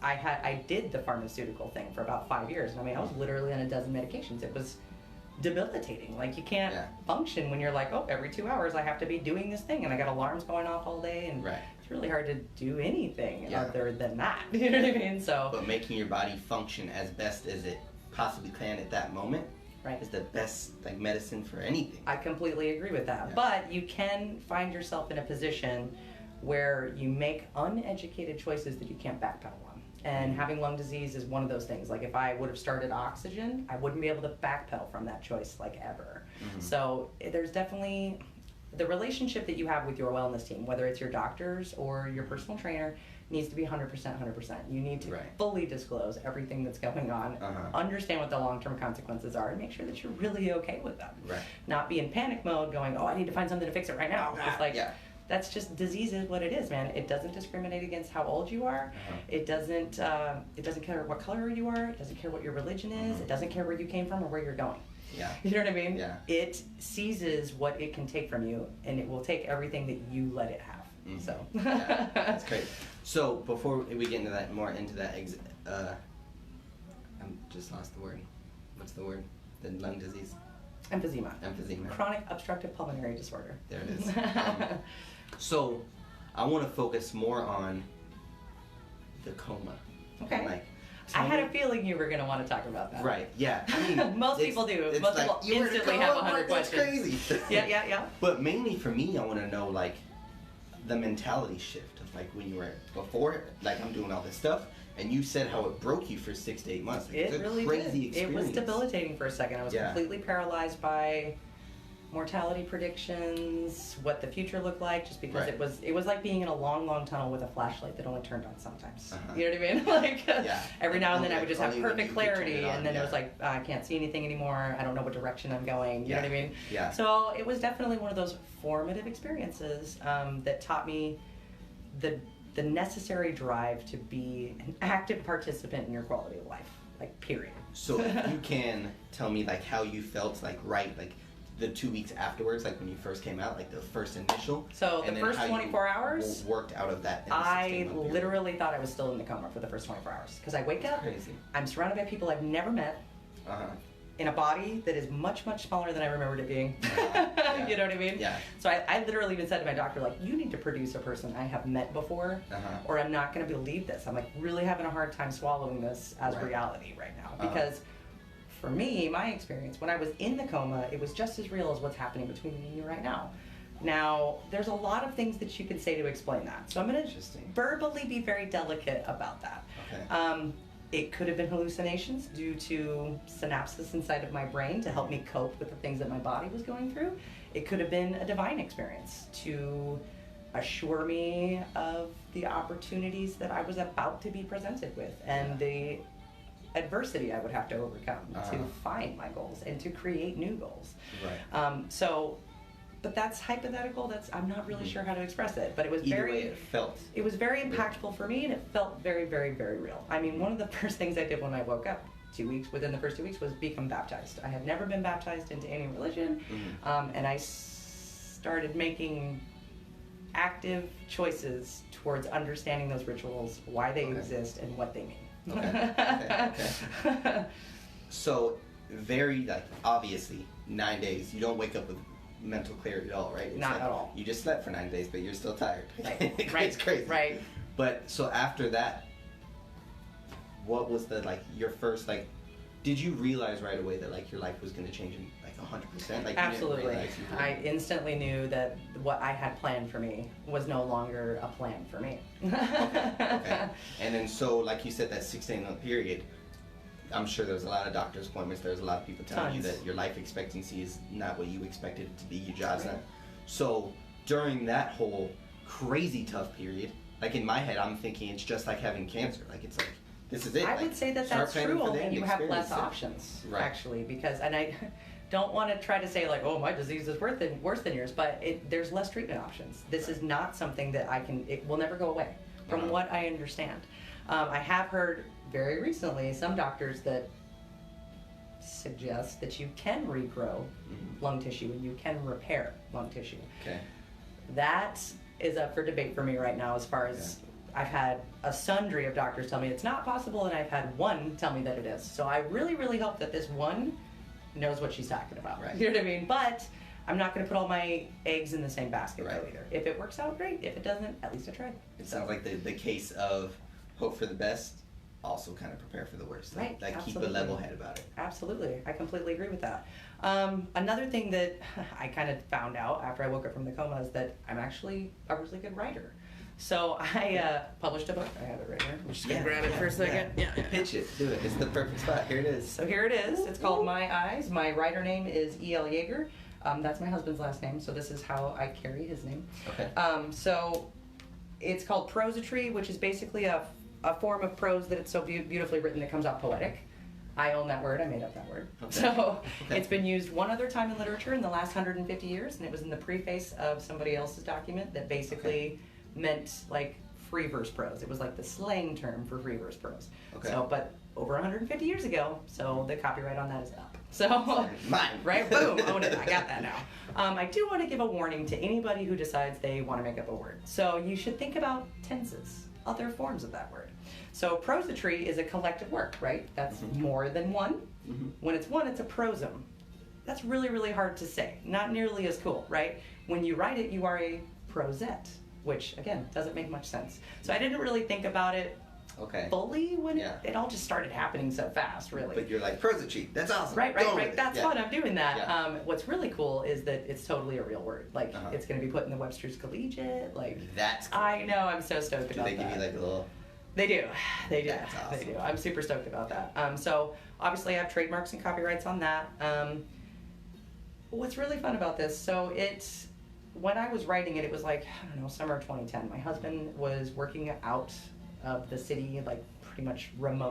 I did the pharmaceutical thing for about 5 years, and I mean, I was literally on a dozen medications. It was debilitating. Like, you can't function when you're like, oh, every 2 hours I have to be doing this thing, and I got alarms going off all day, and it's really hard to do anything other than that. You know what I mean? So, but making your body function as best as it possibly can at that moment is the best medicine for anything. I completely agree with that. But you can find yourself in a position where you make uneducated choices that you can't backpedal on. And having lung disease is one of those things. Like, if I would have started oxygen, I wouldn't be able to backpedal from that choice, like, ever. So there's definitely the relationship that you have with your wellness team, whether it's your doctors or your personal trainer, needs to be 100%. You need to fully disclose everything that's going on, understand what the long-term consequences are, and make sure that you're really okay with them. Not be in panic mode going, oh, I need to find something to fix it right now. It's like, that's just, disease is what it is, man. It doesn't discriminate against how old you are. It doesn't care what color you are. It doesn't care what your religion is. It doesn't care where you came from or where you're going. You know what I mean? It seizes what it can take from you, and it will take everything that you let it have. So that's great. So before we get into that I just lost the word. What's the word? The lung disease? Emphysema. Chronic obstructive pulmonary disorder. There it is. So I want to focus more on the coma. Okay. I had a feeling you were going to want to talk about that. Right, yeah. I mean, most people do. Most people instantly have 100 questions. That's crazy. Yeah. But mainly for me, I want to know, like, the mentality shift of, like, when you were before, like, I'm doing all this stuff, and you said how it broke you for 6 to 8 months. Like, it really crazy did. Experience. It was debilitating for a second. I was completely paralyzed by mortality predictions, what the future looked like, just because it was like being in a long tunnel with a flashlight that only turned on sometimes. You know what I mean? Like, every now and then I would just have perfect clarity, and then it was like, I can't see anything anymore, I don't know what direction I'm going, you know what I mean? So it was definitely one of those formative experiences that taught me the necessary drive to be an active participant in your quality of life, like, period. So if you can tell me, like, how you felt, like, like the 2 weeks afterwards, like when you first came out, like the first initial. So the first 24 hours worked out of that. I literally thought I was still in the coma for the first 24 hours because I wake up, I'm surrounded by people I've never met, in a body that is much smaller than I remembered it being. You know what I mean? So I literally even said to my doctor, like, you need to produce a person I have met before, or I'm not going to believe this. I'm like really having a hard time swallowing this as reality right now because. For me, my experience, when I was in the coma, it was just as real as what's happening between me and you right now. Now, there's a lot of things that you can say to explain that. So I'm going to verbally be very delicate about that. Okay. It could have been hallucinations due to synapses inside of my brain to help me cope with the things that my body was going through. It could have been a divine experience to assure me of the opportunities that I was about to be presented with and the adversity I would have to overcome to find my goals and to create new goals. Right. But that's hypothetical. I'm not really sure how to express it, but it was Either way it felt. It was very impactful for me, and it felt very, very, very real. I mean, one of the first things I did when I woke up, within the first 2 weeks, was become baptized. I had never been baptized into any religion, and I started making active choices towards understanding those rituals, why they exist, and what they mean. Okay. So, very, obviously, 9 days, you don't wake up with mental clarity at all, right? It's Not at all. You just slept for 9 days, but you're still tired. Right. It's crazy. Right. But, so after that, what was your first, did you realize right away that, your life was going to change in, 100%? Absolutely. I instantly knew that what I had planned for me was no longer a plan for me. Okay. And then, so, like you said, that 6-8-month period, I'm sure there was a lot of doctor's appointments. There was a lot of people telling you that your life expectancy is not what you expected it to be. Your job's not. So during that whole crazy tough period, in my head, I'm thinking it's just like having cancer. It's this is it. I would say that that's true, only you have less options, actually, because, and I don't want to try to say oh, my disease is worse than yours, but there's less treatment options. This is not something that it will never go away, from what I understand. I have heard very recently some doctors that suggest that you can regrow lung tissue and you can repair lung tissue. Okay. That is up for debate for me right now, as far as I've had a sundry of doctors tell me it's not possible, and I've had one tell me that it is. So I really, really hope that this one knows what she's talking about. Right. You know what I mean? But I'm not going to put all my eggs in the same basket either. If it works out, great. If it doesn't, at least I tried. It sounds like the case of hope for the best, also kind of prepare for the worst. Keep a level head about it. Absolutely. I completely agree with that. Another thing that I kind of found out after I woke up from the coma is that I'm actually a really good writer. So I published a book. I have it right here. I'm just going to grab it for a second. Yeah. Pitch it. Do it. It's the perfect spot. Here it is. So here it is. It's called My Eyes. My writer name is E.L. Yeager. That's my husband's last name, so this is how I carry his name. Okay. So it's called prosody, which is basically a form of prose that it's so beautifully written that comes out poetic. I own that word. I made up that word. Okay. So it's been used one other time in literature in the last 150 years, and it was in the preface of somebody else's document that basically meant free verse prose. It was the slang term for free verse prose. Okay. So, but over 150 years ago, so the copyright on that is up. So, mine. Right? Boom, own it. I got that now. I do want to give a warning to anybody who decides they want to make up a word. So you should think about tenses, other forms of that word. So prosody is a collective work, right? That's more than one. When it's one, it's a prosum. That's really, really hard to say. Not nearly as cool, right? When you write it, you are a prosette, which, again, doesn't make much sense. So I didn't really think about it fully when it all just started happening so fast, really. But you're prosody. That's awesome. Right. That's fun. I'm doing that. Yeah. What's really cool is that it's totally a real word. It's going to be put in the Webster's Collegiate. That's cool. I know. I'm so stoked about that. Do they give you a little... They do. That's awesome. They do. I'm super stoked about that. So obviously I have trademarks and copyrights on that. What's really fun about this, so when I was writing it, it was summer of 2010. My husband was working out of the city, pretty much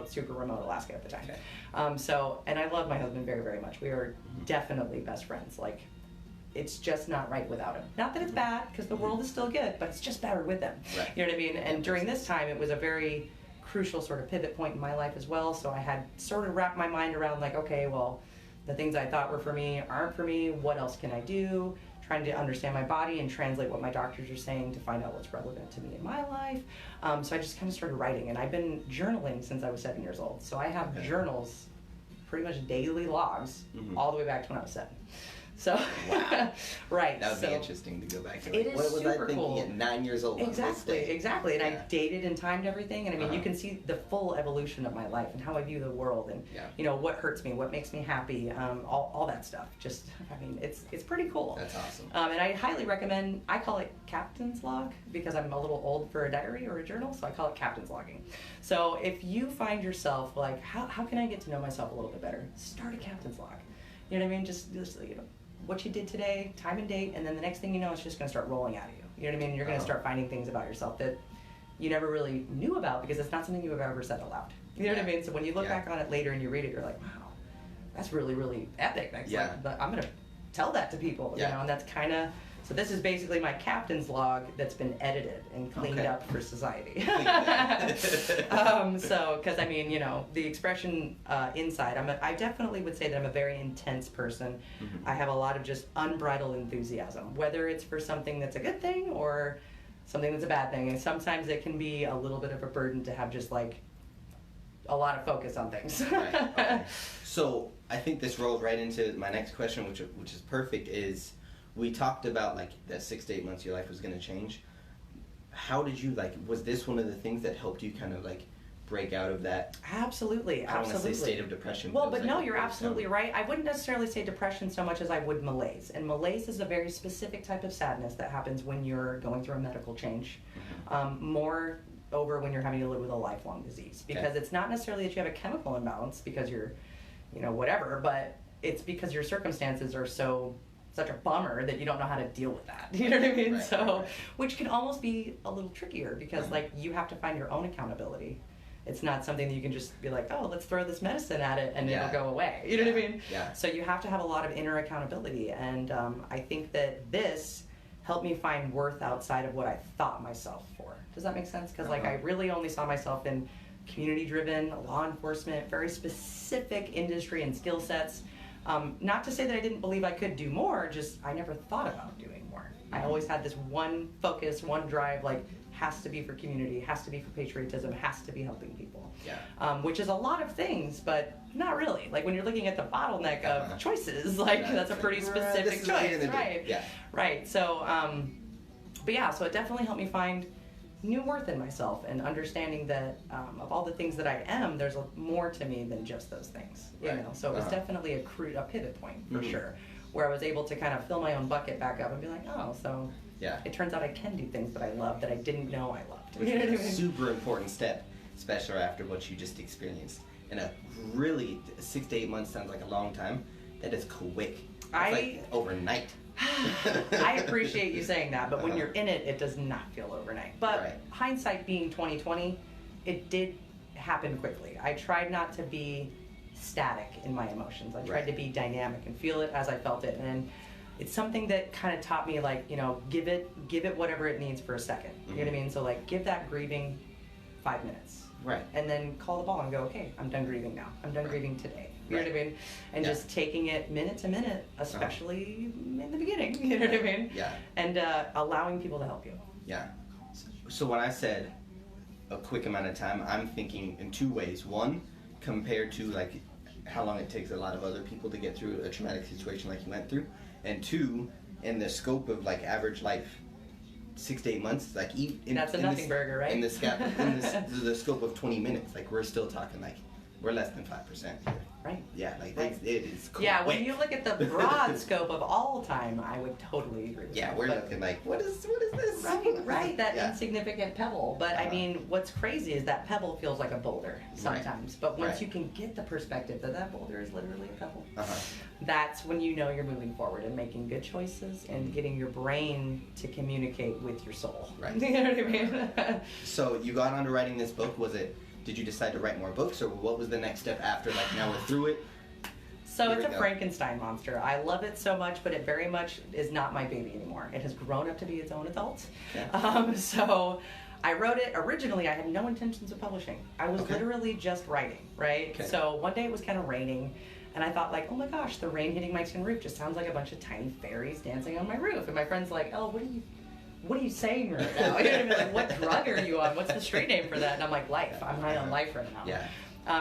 super remote Alaska at the time. Okay. And I love my husband very, very much. We are definitely best friends. It's just not right without him. Not that it's bad, because the world is still good, but it's just better with him. Right. You know what I mean? And during this time, it was a very crucial sort of pivot point in my life as well. So I had sort of wrapped my mind around okay, well, the things I thought were for me aren't for me. What else can I do? Trying to understand my body and translate what my doctors are saying to find out what's relevant to me in my life. So I just kind of started writing, and I've been journaling since I was 7 years old. So I have journals, pretty much daily logs, all the way back to when I was 7. So, wow. Right. That would be interesting to go back to. It is what was I super thinking cool. at 9 years old? Exactly. And I dated and timed everything. And I mean, you can see the full evolution of my life and how I view the world and, you know, what hurts me, what makes me happy, all that stuff. Just, I mean, it's pretty cool. That's awesome. And I highly recommend, I call it Captain's Log because I'm a little old for a diary or a journal, so I call it Captain's Logging. So if you find yourself like, how can I get to know myself a little bit better? Start a Captain's Log. You know what I mean? Just you know, what you did today, time and date, and then the next thing you know, it's just going to start rolling out of you. You know what I mean? You're going to start finding things about yourself that you never really knew about because it's not something you have ever said aloud. You know what I mean? So when you look back on it later and you read it, you're like, wow, that's really, really epic. That's like, I'm going to tell that to people, you know, and that's kind of, so this is basically my captain's log that's been edited and cleaned up for society. So, because I mean, you know, the expression inside, I definitely would say that I'm a very intense person. I have a lot of just unbridled enthusiasm, whether it's for something that's a good thing or something that's a bad thing. And sometimes it can be a little bit of a burden to have just like a lot of focus on things. Okay. So I think this rolls right into my next question, which is perfect, is we talked about like that 6 to 8 months your life was going to change. How did you was this one of the things that helped you kind of like break out of that? Absolutely. I don't want to say state of depression. Well, but no, you're absolutely right. I wouldn't necessarily say depression so much as I would malaise. And malaise is a very specific type of sadness that happens when you're going through a medical change. More over when you're having to live with a lifelong disease. Because it's not necessarily that you have a chemical imbalance because you're, you know, whatever, but it's because your circumstances are such a bummer that you don't know how to deal with that. You know what I mean? Which can almost be a little trickier because like you have to find your own accountability. It's not something that you can just be like, oh, let's throw this medicine at it and it'll go away. You know what I mean? So you have to have a lot of inner accountability. And I think that this helped me find worth outside of what I thought myself for. Does that make sense? Because like I really only saw myself in community-driven, law enforcement, very specific industry and skill sets. Not to say that I didn't believe I could do more, just I never thought about doing more. I always had this one focus, one drive, like has to be for community, has to be for patriotism, has to be helping people. Which is a lot of things, but not really. Like when you're looking at the bottleneck of choices, like that's a pretty specific choice, right? Right. So, but yeah, so it definitely helped me find new worth in myself and understanding that of all the things that I am, there's more to me than just those things. You know, so it was definitely a pivot point for sure, where I was able to kind of fill my own bucket back up and be like, oh, so it turns out I can do things that I love that I didn't know I loved. Which is a super important step, especially after what you just experienced. And a really 6 to 8 months sounds like a long time. That is quick. It's like overnight. I appreciate you saying that, but when you're in it, it does not feel overnight. But hindsight being 20/20, it did happen quickly. I tried not to be static in my emotions. I tried to be dynamic and feel it as I felt it. And it's something that kind of taught me, like, you know, give it whatever it needs for a second. You know what I mean? So like, give that grieving 5 minutes. And then call the ball and go, okay, I'm done grieving now. I'm done grieving today. You know what I mean? And just taking it minute to minute, especially in the beginning. You know what I mean? And allowing people to help you. So when I said a quick amount of time, I'm thinking in two ways. One, compared to like how long it takes a lot of other people to get through a traumatic situation like you went through. And two, in the scope of like average life, 6 to 8 months, like that's a nothing burger, right? In the scope of 20 minutes, like we're still talking like we're less than 5% here. Right. Yeah, like it is quick. Yeah, when you look at the broad scope of all time, I would totally agree with that. Yeah, we're looking like, what is this? Right, that insignificant pebble. But I mean, what's crazy is that pebble feels like a boulder sometimes. But once you can get the perspective that boulder is literally a pebble, that's when you know you're moving forward and making good choices and getting your brain to communicate with your soul. You know what I mean? So you got onto writing this book. Did you decide to write more books, or what was the next step after, like, now we're through it? So it's a Frankenstein monster. I love it so much, but it very much is not my baby anymore. It has grown up to be its own adult. So I wrote it. Originally, I had no intentions of publishing. I was literally just writing, right? So one day it was kind of raining, and I thought, like, oh my gosh, the rain hitting my tin roof just sounds like a bunch of tiny fairies dancing on my roof. And my friend's like, oh, what are you saying right now? You know what I mean? Like, what drug are you on? What's the street name for that? And I'm like, life. I'm high on life right now.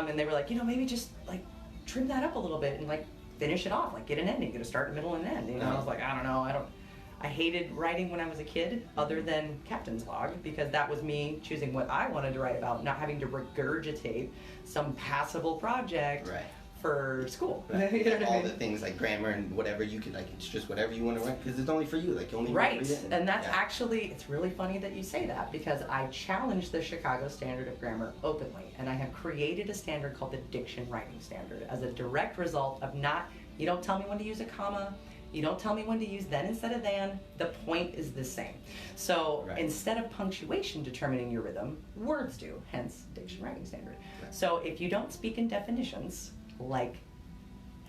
And they were like, you know, maybe just like trim that up a little bit and like finish it off, like get an ending, get a start, middle, and end. You know, I was like, I don't know, I hated writing when I was a kid, other than Captain's Log, because that was me choosing what I wanted to write about, not having to regurgitate some passable project for school. Right. You know what I all mean? the things like grammar and whatever you could, like, it's just whatever you want to write, because it's only for you, like, you only want to read it. And that's actually, it's really funny that you say that, because I challenge the Chicago Standard of Grammar openly, and I have created a standard called the Diction Writing Standard as a direct result of you don't tell me when to use a comma, you don't tell me when to use then instead of than, the point is the same. So instead of punctuation determining your rhythm, words do, hence Diction Writing Standard. So if you don't speak in definitions, like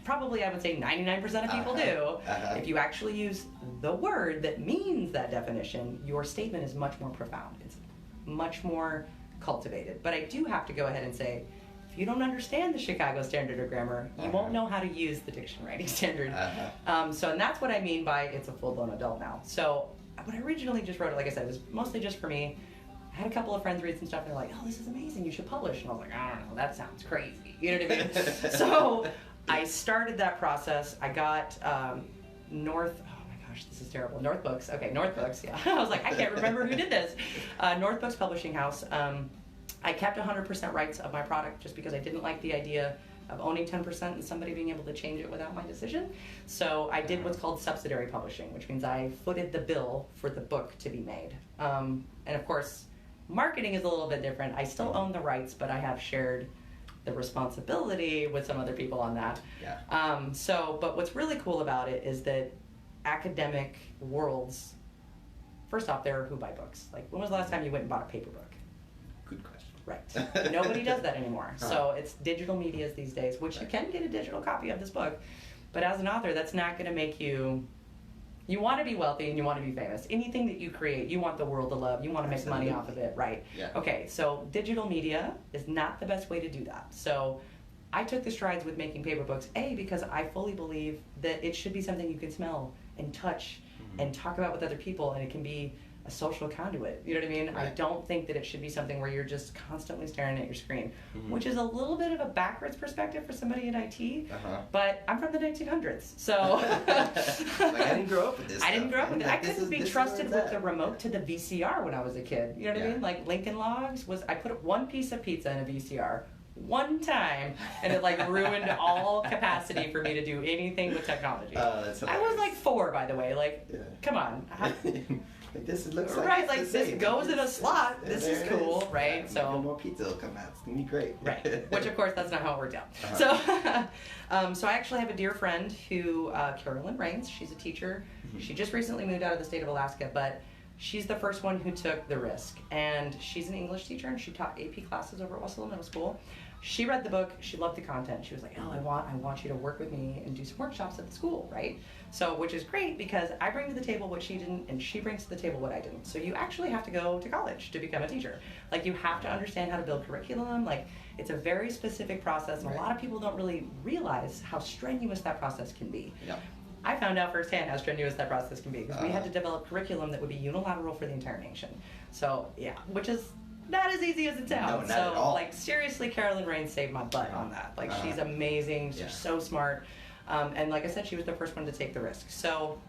probably I would say 99% of people do, if you actually use the word that means that definition, your statement is much more profound. It's much more cultivated. But I do have to go ahead and say, if you don't understand the Chicago Standard of Grammar, you won't know how to use the Diction Writing Standard. And that's what I mean by it's a full-blown adult now. So when I originally just wrote it, like I said, it was mostly just for me. I had a couple of friends read some stuff, and they're like, oh, this is amazing, you should publish. And I was like, I don't know, that sounds crazy. You know what I mean? So I started that process. I got North Books. Okay, North Books, yeah. I was like, I can't remember who did this. North Books Publishing House. I kept 100% rights of my product just because I didn't like the idea of owning 10% and somebody being able to change it without my decision. So I did what's called subsidiary publishing, which means I footed the bill for the book to be made. And of course, marketing is a little bit different. I still own the rights, but I have shared the responsibility with some other people on that. But what's really cool about it is that academic worlds, first off, they're who buy books. Like, when was the last time you went and bought a paper book? Good question. Right. Nobody does that anymore. So it's digital medias these days, which you can get a digital copy of this book. But as an author, that's not going to make you want to be wealthy and you want to be famous. Anything that you create, you want the world to love. You want to make money off of it, right? Okay, so digital media is not the best way to do that. So I took the strides with making paper books, because I fully believe that it should be something you can smell and touch and talk about with other people, and it can be a social conduit. You know what I mean? I don't think that it should be something where you're just constantly staring at your screen, which is a little bit of a backwards perspective for somebody in IT, but I'm from the 1900s, so... Like, I didn't grow up with this I didn't stuff. grow up with it. I couldn't be trusted with the remote Right. to the VCR when I was a kid. You know what I mean? Like, Lincoln Logs I put one piece of pizza in a VCR one time, and it like ruined all capacity for me to do anything with technology. That's I was like 4, by the way. Like, come on. Like, this looks like right, like this goes in a slot. This is cool, right? Yeah, so more pizza will come out. It's gonna be great. Right. Which of course that's not how it worked out. So I actually have a dear friend who, Carolyn Rains. She's a teacher. She just recently moved out of the state of Alaska, but she's the first one who took the risk. And she's an English teacher, and she taught AP classes over at Wasilla Middle School. She read the book. She loved the content. She was like, "Oh, I want you to work with me and do some workshops at the school, right?" So, which is great because I bring to the table what she didn't, and she brings to the table what I didn't. So you actually have to go to college to become a teacher. Like, you have to understand how to build curriculum. Like, it's a very specific process, and a lot of people don't really realize how strenuous that process can be. I found out firsthand how strenuous that process can be because we had to develop curriculum that would be unilateral for the entire nation. So yeah, which is not as easy as it sounds. No, not at all. Like, seriously, Carolyn Rains saved my butt on that. Like, she's amazing. She's so smart. And like I said, she was the first one to take the risk. So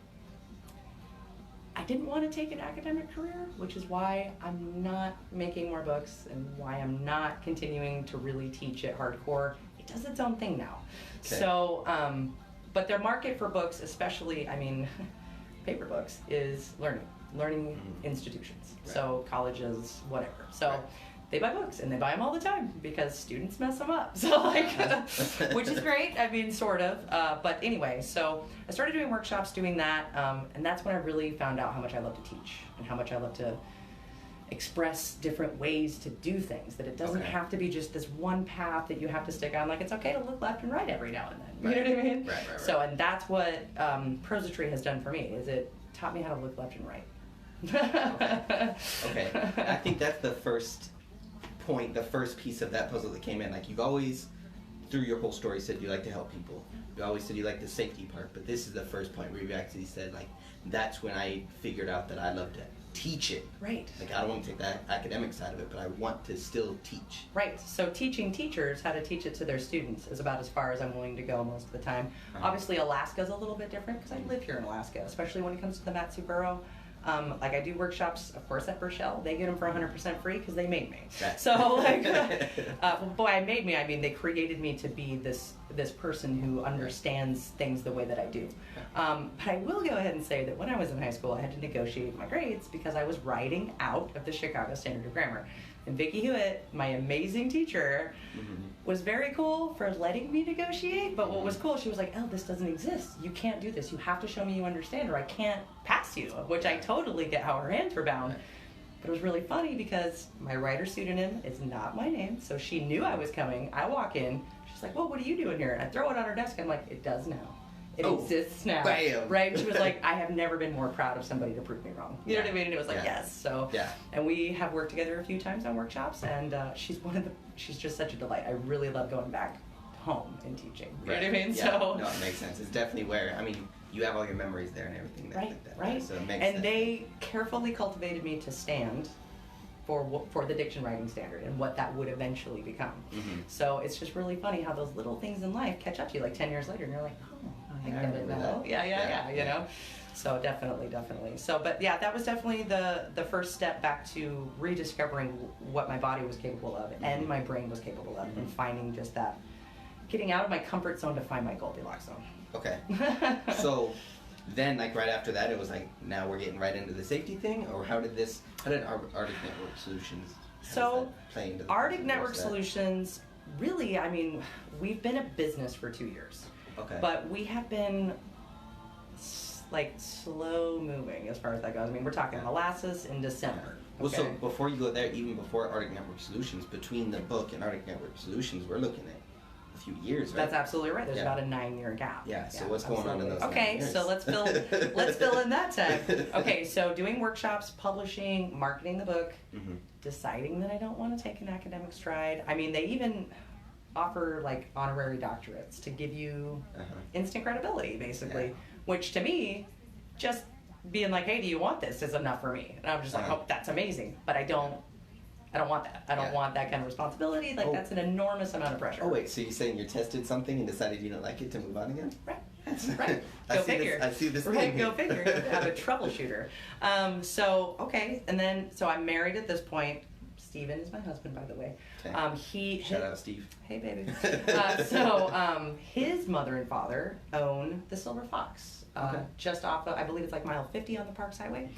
I didn't want to take an academic career, which is why I'm not making more books and why I'm not continuing to really teach it hardcore. It does its own thing now. So, but their market for books, especially, I mean, paper books, is learning institutions. So colleges, whatever. So they buy books, and they buy them all the time because students mess them up. So like, which is great. I mean, sort of. But anyway, so I started doing workshops, doing that, and that's when I really found out how much I love to teach and how much I love to express different ways to do things. That it doesn't have to be just this one path that you have to stick on. Like, it's okay to look left and right every now and then. You know what I mean? Right. So, and that's what prosody has done for me. Is it taught me how to look left and right. Okay. I think that's the first point, the first piece of that puzzle that came in. Like, you've always, through your whole story, said you like to help people. You always said you like the safety part, but this is the first point where you actually said, like, that's when I figured out that I loved teach it. Right. Like, I don't want to take the academic side of it, but I want to still teach. Right. So teaching teachers how to teach it to their students is about as far as I'm willing to go most of the time. Obviously, Alaska's a little bit different because I live here in Alaska, especially when it comes to the Matsu Borough. Like I do workshops, of course, at Burchell. They get them for 100% free because they made me. Right. So, like, by made me, I mean they created me to be this person who understands things the way that I do. But I will go ahead and say that when I was in high school, I had to negotiate my grades because I was writing out of the Chicago Standard of Grammar. And Vicki Hewitt, my amazing teacher, was very cool for letting me negotiate. But what was cool, she was like, "Oh, this doesn't exist. You can't do this. You have to show me you understand or I can't pass you," which I totally get how her hands were bound. But it was really funny because my writer pseudonym is not my name. So she knew I was coming. I walk in. She's like, "Well, what are you doing here?" And I throw it on her desk. I'm like, "It does now. It exists now." Bam. Right? And she was like, "I have never been more proud of somebody to prove me wrong." You know what I mean? And it was like, yes. So, and we have worked together a few times on workshops, and she's just such a delight. I really love going back home and teaching. You know what I mean? Yeah. So, no, it makes sense. It's definitely where, I mean, you have all your memories there and everything. Right. So it makes and sense. they carefully cultivated me to stand for the diction writing standard and what that would eventually become. So it's just really funny how those little things in life catch up to you like 10 years later and you're like, oh, I get it now. Yeah, you know? So definitely. So, but yeah, that was definitely the first step back to rediscovering what my body was capable of and my brain was capable of and finding just that, getting out of my comfort zone to find my Goldilocks zone. Okay. So then, like, right after that, it was like, now we're getting right into the safety thing? Or how did Arctic Network Solutions play into the Arctic Network Solutions, really, I mean, we've been a business for 2 years. Okay. But we have been, like, slow moving as far as that goes. I mean, we're talking molasses in December. Well, so before you go there, even before Arctic Network Solutions, between the book and Arctic Network Solutions, we're looking at a few years, right? That's absolutely right. There's about a 9-year gap. Yeah, so what's going on in those 9 years? Okay, so let's fill in that time. Okay, so doing workshops, publishing, marketing the book, deciding that I don't want to take an academic stride. I mean, they even offer like honorary doctorates to give you instant credibility, basically, which to me, just being like, "Hey, do you want this?" is enough for me. And I'm just like, "Oh, that's amazing," but I don't want that. I don't want that kind of responsibility. Like, that's an enormous amount of pressure. Oh, wait, so you're saying you tested something and decided you didn't like it to move on again? Right. Go figure. I see this right, thing. Go figure. I'm a troubleshooter. So I'm married at this point. Steven is my husband, by the way. Okay. Shout out, Steve. Hey, baby. His mother and father own the Silver Fox. Just off of, I believe it's like mile 50 on the Parks Highway.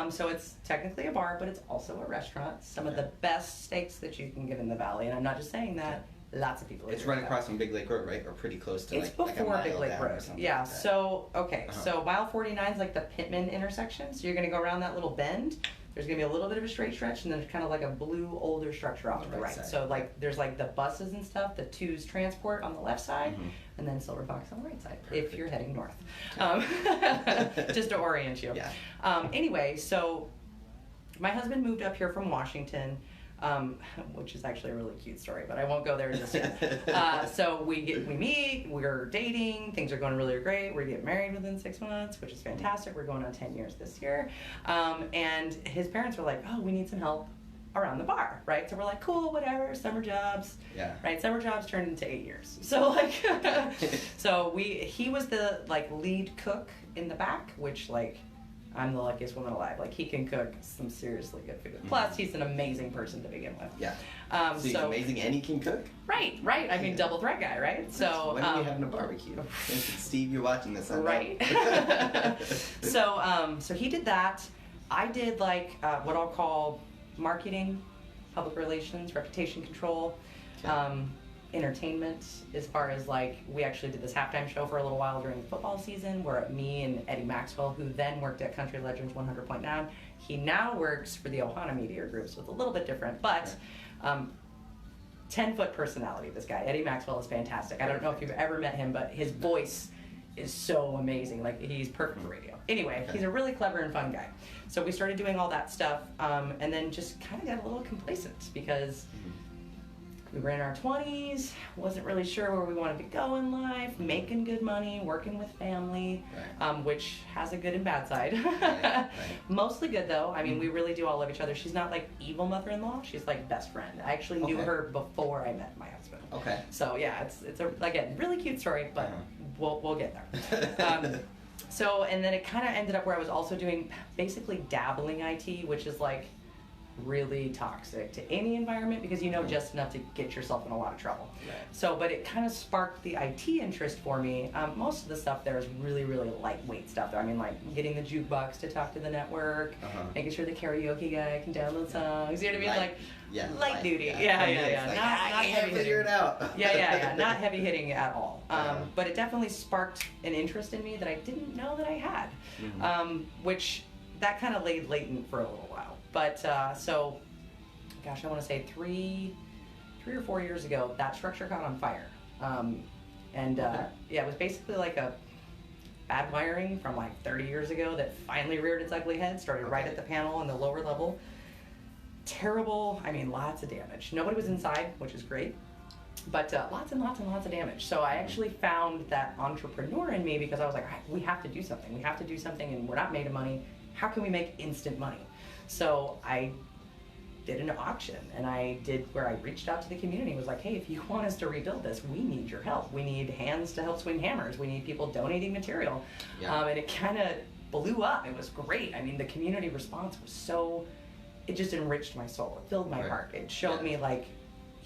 So it's technically a bar, but it's also a restaurant. Some of the best steaks that you can get in the valley, and I'm not just saying that. Lots of people. It's right across from Big Lake Road, right? Or pretty close to it's before Big Lake Road. Yeah. Like so so mile 49 is like the Pittman intersection. So you're going to go around that little bend. There's going to be a little bit of a straight stretch, and then there's kind of like a blue older structure off to the right. Side. So like there's like the buses and stuff, the Two's Transport on the left side, and then Silver Fox on the right side. Perfect. If you're heading north, just to orient you. Yeah. Anyway, so my husband moved up here from Washington. Which is actually a really cute story, but I won't go there just yet. So we meet, we're dating, things are going really great. We're getting married within 6 months, which is fantastic. We're going on 10 years this year. And his parents were like, "Oh, we need some help around the bar," right? So we're like, "Cool, whatever, summer jobs." Yeah. Right, summer jobs turned into 8 years. So like, he was the like lead cook in the back, which like, I'm the luckiest woman alive. Like, he can cook some seriously good food. Plus, he's an amazing person to begin with. Yeah. So he's amazing and he can cook? Right. I mean, double threat guy, right? So when are we having a barbecue? Steve, you're watching this. Right. So he did that. I did like what I'll call marketing, public relations, reputation control. Entertainment, as far as like, we actually did this halftime show for a little while during football season where me and Eddie Maxwell, who then worked at Country Legends 100.9, he now works for the Ohana Media Group, so it's a little bit different, but 10-foot personality, this guy. Eddie Maxwell is fantastic. I don't know if you've ever met him, but his voice is so amazing. Like, he's perfect for radio. Anyway, he's a really clever and fun guy. So we started doing all that stuff, and then just kind of got a little complacent because We were in our 20s, wasn't really sure where we wanted to go in life, making good money, working with family, which has a good and bad side. Right. Mostly good though. I mean, we really do all love each other. She's not like evil mother-in-law. She's like best friend. I actually knew her before I met my husband. Okay. So yeah, it's a, again, really cute story, but we'll get there. So, and then it kind of ended up where I was also doing basically dabbling IT, which is like really toxic to any environment because you know just enough to get yourself in a lot of trouble. Right. So, but it kind of sparked the IT interest for me. Most of the stuff there is really, really lightweight stuff. I mean, like getting the jukebox to talk to the network, making sure the karaoke guy can download songs. You know what I mean? Like light duty. Yeah. Like, not heavy figure it out. Yeah. Not heavy hitting at all. But it definitely sparked an interest in me that I didn't know that I had, which that kind of laid latent for a little while. But so, gosh, I want to say three or 4 years ago, that structure caught on fire. Yeah, it was basically like a bad wiring from like 30 years ago that finally reared its ugly head, started right at the panel in the lower level. Terrible, I mean, lots of damage. Nobody was inside, which is great, but lots and lots and lots of damage. So I actually found that entrepreneur in me because I was like, we have to do something. We have to do something, and we're not made of money. How can we make instant money? So I did an auction, and I did where I reached out to the community and was like, hey, if you want us to rebuild this, we need your help. We need hands to help swing hammers. We need people donating material. And it kind of blew up. It was great. I mean, the community response was so, it just enriched my soul. It filled my heart. It showed me like,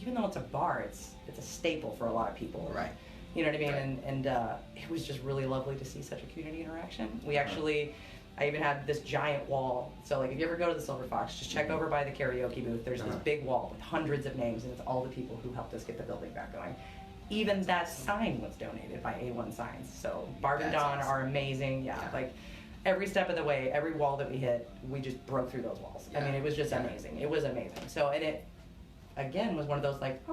even though it's a bar, it's a staple for a lot of people. Right. You know what I mean? And it was just really lovely to see such a community interaction. We actually, I even had this giant wall. So like if you ever go to the Silver Fox, just check over by the karaoke booth. There's this big wall with hundreds of names, and it's all the people who helped us get the building back going. Even that sign was donated by A1 Signs. So Barb and Dawn are amazing. Yeah, like every step of the way, every wall that we hit, we just broke through those walls. I mean, it was just amazing. It was amazing. So, and it, again, was one of those like,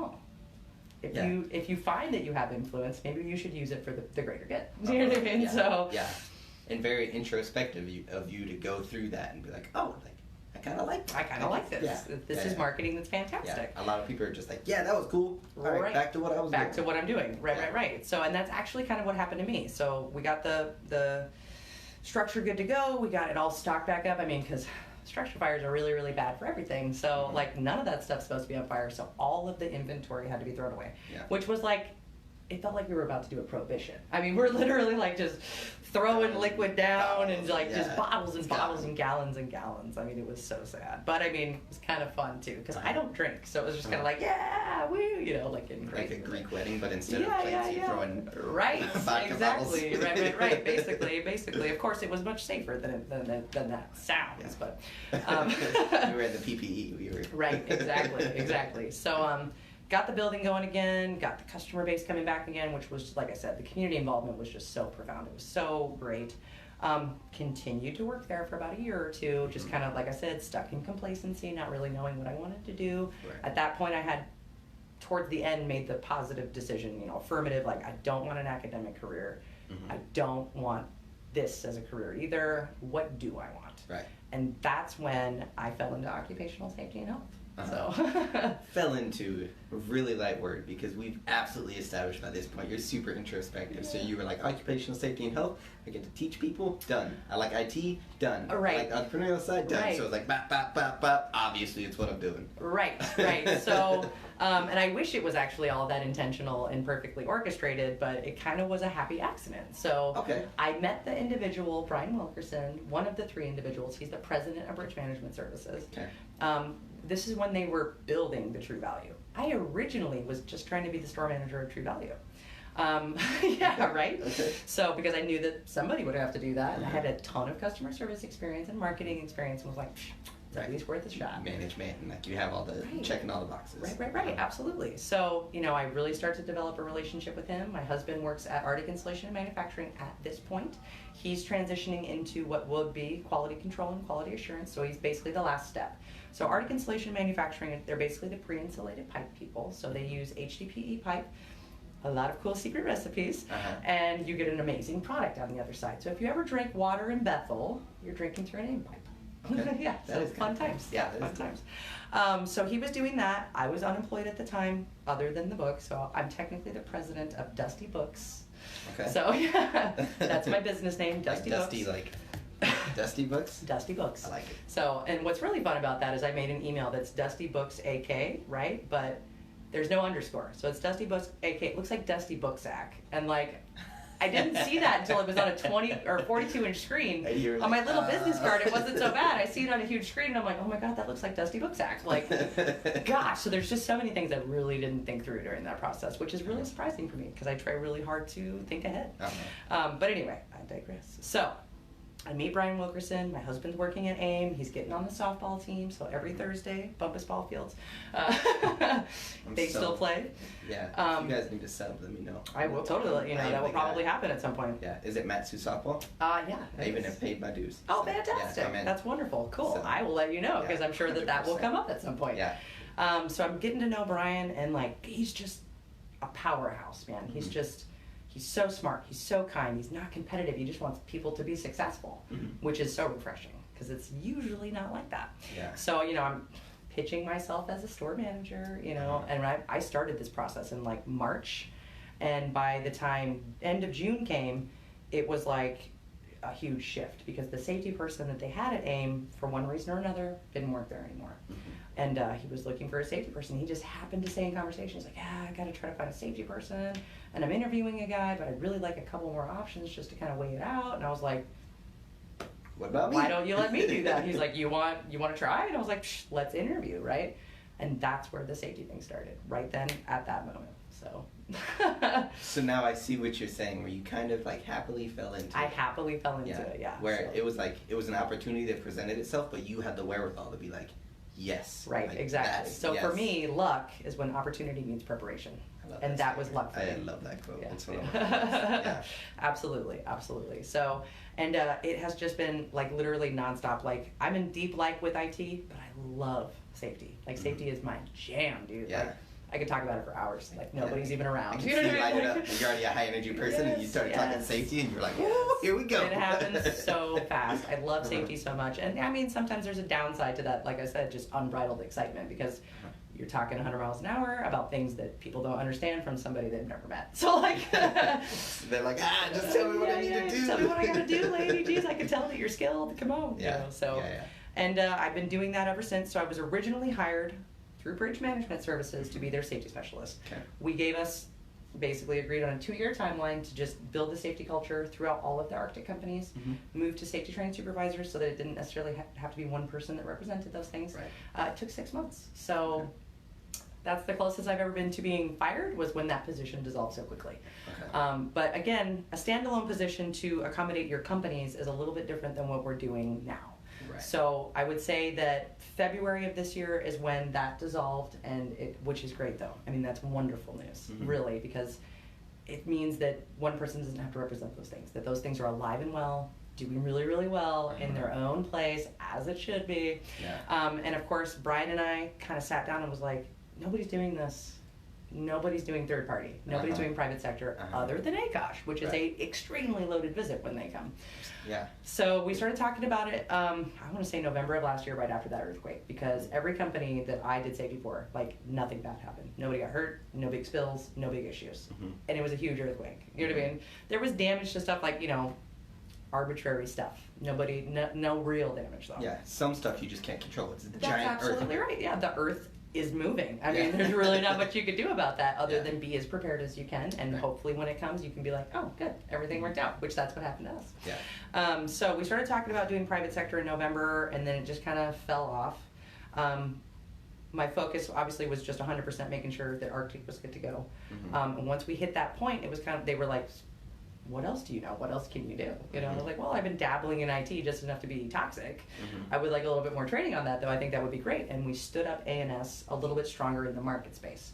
if you find that you have influence, maybe you should use it for the greater good. You know what I mean? So and very introspective of you to go through that and be like, oh, like I kind of like this. Yeah. This is marketing that's fantastic. Yeah. A lot of people are just like, yeah, that was cool. All right, back to what I was doing. Back to what I'm doing. Right. So, and that's actually kind of what happened to me. So we got the structure good to go. We got it all stocked back up. I mean, because structure fires are really, really bad for everything. So like none of that stuff's supposed to be on fire. So all of the inventory had to be thrown away, which was like, it felt like we were about to do a prohibition. I mean, we're literally like just throwing liquid down and like just bottles and bottles and gallons and gallons. I mean, it was so sad. But I mean, it was kind of fun too because I don't drink, so it was just kind of like, yeah, woo, you know, like getting crazy. Like a Greek wedding, but instead of plates, you're throwing vodka exactly, bottles. right. Basically, of course, it was much safer than that sounds. But you were in the PPE. We were right, exactly. So got the building going again, got the customer base coming back again, which was, like I said, the community involvement was just so profound. It was so great. Continued to work there for about a year or two, just kind of, like I said, stuck in complacency, not really knowing what I wanted to do. Right. At that point, I had, towards the end, made the positive decision, affirmative, like, I don't want an academic career. I don't want this as a career either. What do I want? Right. And that's when I fell into occupational safety and health. So fell into a really light word because we've absolutely established by this point you're super introspective. So you were like occupational safety and health. I get to teach people. Done. I like IT. Done. Right. I like the entrepreneurial side. Done. Right. So it's like bop. Obviously, it's what I'm doing. Right. So, and I wish it was actually all that intentional and perfectly orchestrated, but it kind of was a happy accident. So I met the individual, Brian Wilkerson, one of the three individuals. He's the president of Bridge Management Services. Okay. This is when they were building the True Value. I originally was just trying to be the store manager of True Value. Right? Okay. So, because I knew that somebody would have to do that, and I had a ton of customer service experience and marketing experience, and was like, it's at least worth a shot. Management, and like you have all the, checking all the boxes. Right, absolutely. So, I really started to develop a relationship with him. My husband works at Arctic Installation and Manufacturing at this point. He's transitioning into what would be quality control and quality assurance, so he's basically the last step. So Arctic Installation and Manufacturing, they're basically the pre-insulated pipe people. So they use HDPE pipe, a lot of cool secret recipes, and you get an amazing product on the other side. So if you ever drink water in Bethel, you're drinking through an AIM pipe. Okay. Yeah, so fun times. Yeah, fun times. So he was doing that. I was unemployed at the time, other than the book. So I'm technically the president of Dusty Books. Okay. So yeah, that's my business name, Dusty Books. Dusty, like Dusty Books? Dusty Books. I like it. So, and what's really fun about that is I made an email that's Dusty Books AK, right? But there's no underscore. So it's Dusty Books AK. It looks like Dusty Booksack. And like, I didn't see that until it was on a 20 or 42-inch screen. On my little business card, it wasn't so bad. I see it on a huge screen, and I'm like, oh my God, that looks like Dusty Booksack. Like, gosh. So there's just so many things I really didn't think through during that process, which is really surprising for me because I try really hard to think ahead. But anyway, I digress. So I meet Brian Wilkerson. My husband's working at AIM. He's getting on the softball team. So every Thursday, Bumpus Ball Fields, they still play. Yeah. If you guys need to sub, let me know. I will totally let you know. That will probably happen at some point. Yeah. Is it Matsu softball? Yeah. I even have paid my dues. Oh, so, fantastic. Yeah, That's wonderful. Cool. So, I will let you know because I'm sure that will 100%. come up at some point. Yeah. So I'm getting to know Brian, and like, he's just a powerhouse, man. He's just... He's so smart. He's so kind. He's not competitive. He just wants people to be successful, which is so refreshing because it's usually not like that. Yeah. So, I'm pitching myself as a store manager, and I started this process in like March. And by the time end of June came, it was like a huge shift because the safety person that they had at AIM, for one reason or another, didn't work there anymore. And he was looking for a safety person. He just happened to say in conversation, he's like, I got to try to find a safety person. And I'm interviewing a guy, but I'd really like a couple more options just to kind of weigh it out. And I was like, what about me? Why don't you let me do that? He's like, you want to try? And I was like, let's interview, right? And that's where the safety thing started, right then at that moment. So. So now I see what you're saying, where you kind of like happily fell into it. I happily fell into it, yeah. Where it was like, it was an opportunity that presented itself, but you had the wherewithal to be like, yes. Right, like, exactly. So for me, luck is when opportunity means preparation. And that was luck for me. I love that quote. Yeah. It's one of my favorites. Yeah. Absolutely. So, and it has just been like literally nonstop. Like, I'm in deep like with IT, but I love safety. Like, safety is my jam, dude. Yeah. Like, I could talk about it for hours. Like, nobody's even around. I can see you light it up. You're already a high energy person, and you started talking safety, and you're like, oh, here we go. It happens so fast. I love safety so much. And I mean, sometimes there's a downside to that. Like I said, just unbridled excitement because you're talking 100 miles an hour about things that people don't understand from somebody they've never met. So like, they're like, just tell me what I need to do. Tell me what I gotta do, lady. Jeez, I can tell that you're skilled. Come on. Yeah. So, and I've been doing that ever since. So I was originally hired through Bridge Management Services to be their safety specialist. Okay. We gave us basically agreed on a 2-year timeline to just build the safety culture throughout all of the Arctic companies, move to safety training supervisors so that it didn't necessarily have to be one person that represented those things. Right. It took 6 months. So that's the closest I've ever been to being fired, was when that position dissolved so quickly. Okay. But again, a standalone position to accommodate your companies is a little bit different than what we're doing now. Right. So I would say that February of this year is when that dissolved, and which is great though. I mean, that's wonderful news, really, because it means that one person doesn't have to represent those things, that those things are alive and well, doing really, really well in their own place, as it should be. Yeah. And of course, Brian and I kind of sat down and was like, nobody's doing this. Nobody's doing third party. Nobody's doing private sector other than ACOSH, which is a extremely loaded visit when they come. Yeah. So we started talking about it, I want to say November of last year, right after that earthquake, because every company that I did safety for, like, nothing bad happened. Nobody got hurt, no big spills, no big issues. And it was a huge earthquake. You know what I mean? There was damage to stuff like, arbitrary stuff. No real damage though. Yeah, some stuff you just can't control. It's the That's giant absolutely earthquake. right. Yeah, the earth is moving. I mean, there's really not much you could do about that other than be as prepared as you can, and hopefully when it comes you can be like, oh good, everything worked out, which that's what happened to us. Yeah. So we started talking about doing private sector in November, and then it just kind of fell off. My focus obviously was just 100% making sure that Arctic was good to go. And once we hit that point, it was kind of, they were like, what else do you know? What else can you do? I was like, well, I've been dabbling in IT just enough to be toxic. I would like a little bit more training on that, though. I think that would be great. And we stood up A&S a little bit stronger in the market space.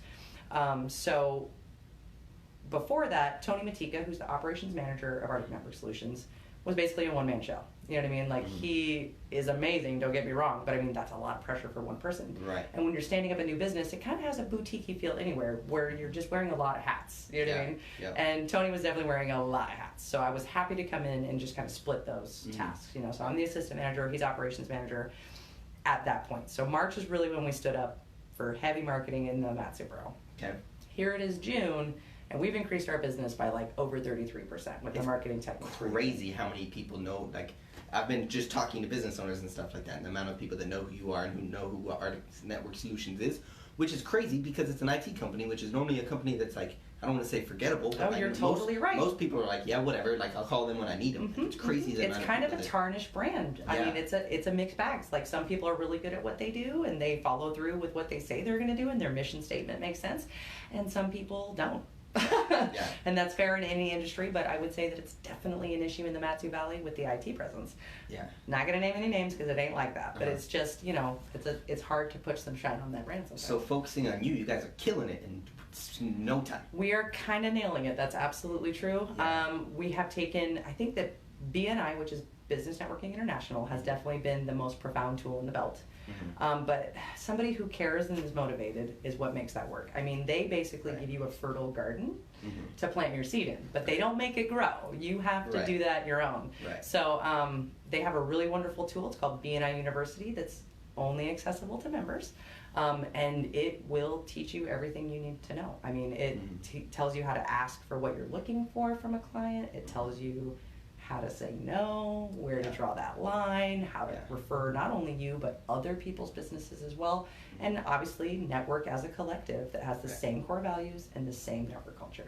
So before that, Tony Matika, who's the operations manager of Arctic Network Solutions, was basically a one-man show. You know what I mean? Like, he is amazing, don't get me wrong, but I mean, that's a lot of pressure for one person. Right. And when you're standing up a new business, it kind of has a boutique-y feel anywhere, where you're just wearing a lot of hats. You know what I mean? Yeah. And Tony was definitely wearing a lot of hats. So I was happy to come in and just kind of split those tasks, you know. So I'm the assistant manager, he's operations manager at that point. So March is really when we stood up for heavy marketing in the Matsu Borough. Okay. Here it is June, and we've increased our business by like over 33% with the marketing techniques. Crazy how many people know, like, I've been just talking to business owners and stuff like that, and the amount of people that know who you are and who know who Arctic Network Solutions is, which is crazy because it's an IT company, which is normally a company that's like, I don't want to say forgettable, but like, you're totally right. Most people are like, yeah, whatever, like I'll call them when I need them. It's crazy. It's kind of a tarnished brand. I mean, it's a mixed bag. Like, some people are really good at what they do and they follow through with what they say they're going to do and their mission statement makes sense, and some people don't. And that's fair in any industry, but I would say that it's definitely an issue in the Matsu Valley with the IT presence. Not gonna name any names because it ain't like that, but it's just, you know, it's hard to put some shine on that brand sometimes. So focusing on you guys are killing it in no time. We are kind of nailing it. That's absolutely true. We have taken, I think that BNI, which is Business Networking International, has definitely been the most profound tool in the belt. But somebody who cares and is motivated is what makes that work. I mean, they basically give you a fertile garden to plant your seed in, but they don't make it grow. You have to do that your own. So they have a really wonderful tool. It's called BNI University that's only accessible to members. And it will teach you everything you need to know. I mean, it tells you how to ask for what you're looking for from a client. It tells you how to say no, where to draw that line, how to refer not only you, but other people's businesses as well. And obviously network as a collective that has the same core values and the same network culture.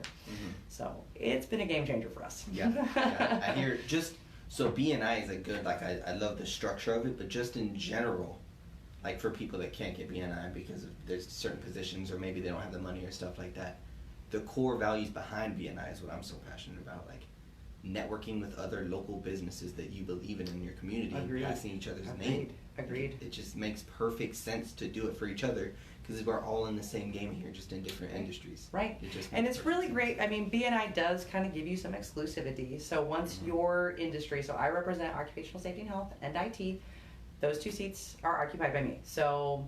So it's been a game changer for us. I hear just, so BNI is a good, like I love the structure of it, but just in general, like for people that can't get BNI because there's certain positions or maybe they don't have the money or stuff like that, the core values behind BNI is what I'm so passionate about. Like, networking with other local businesses that you believe in your community and passing each other's name. It just makes perfect sense to do it for each other because we're all in the same game here, just in different industries. And it's really great. I mean, BNI does kind of give you some exclusivity. So once your industry, so I represent occupational safety and health and IT, those two seats are occupied by me. So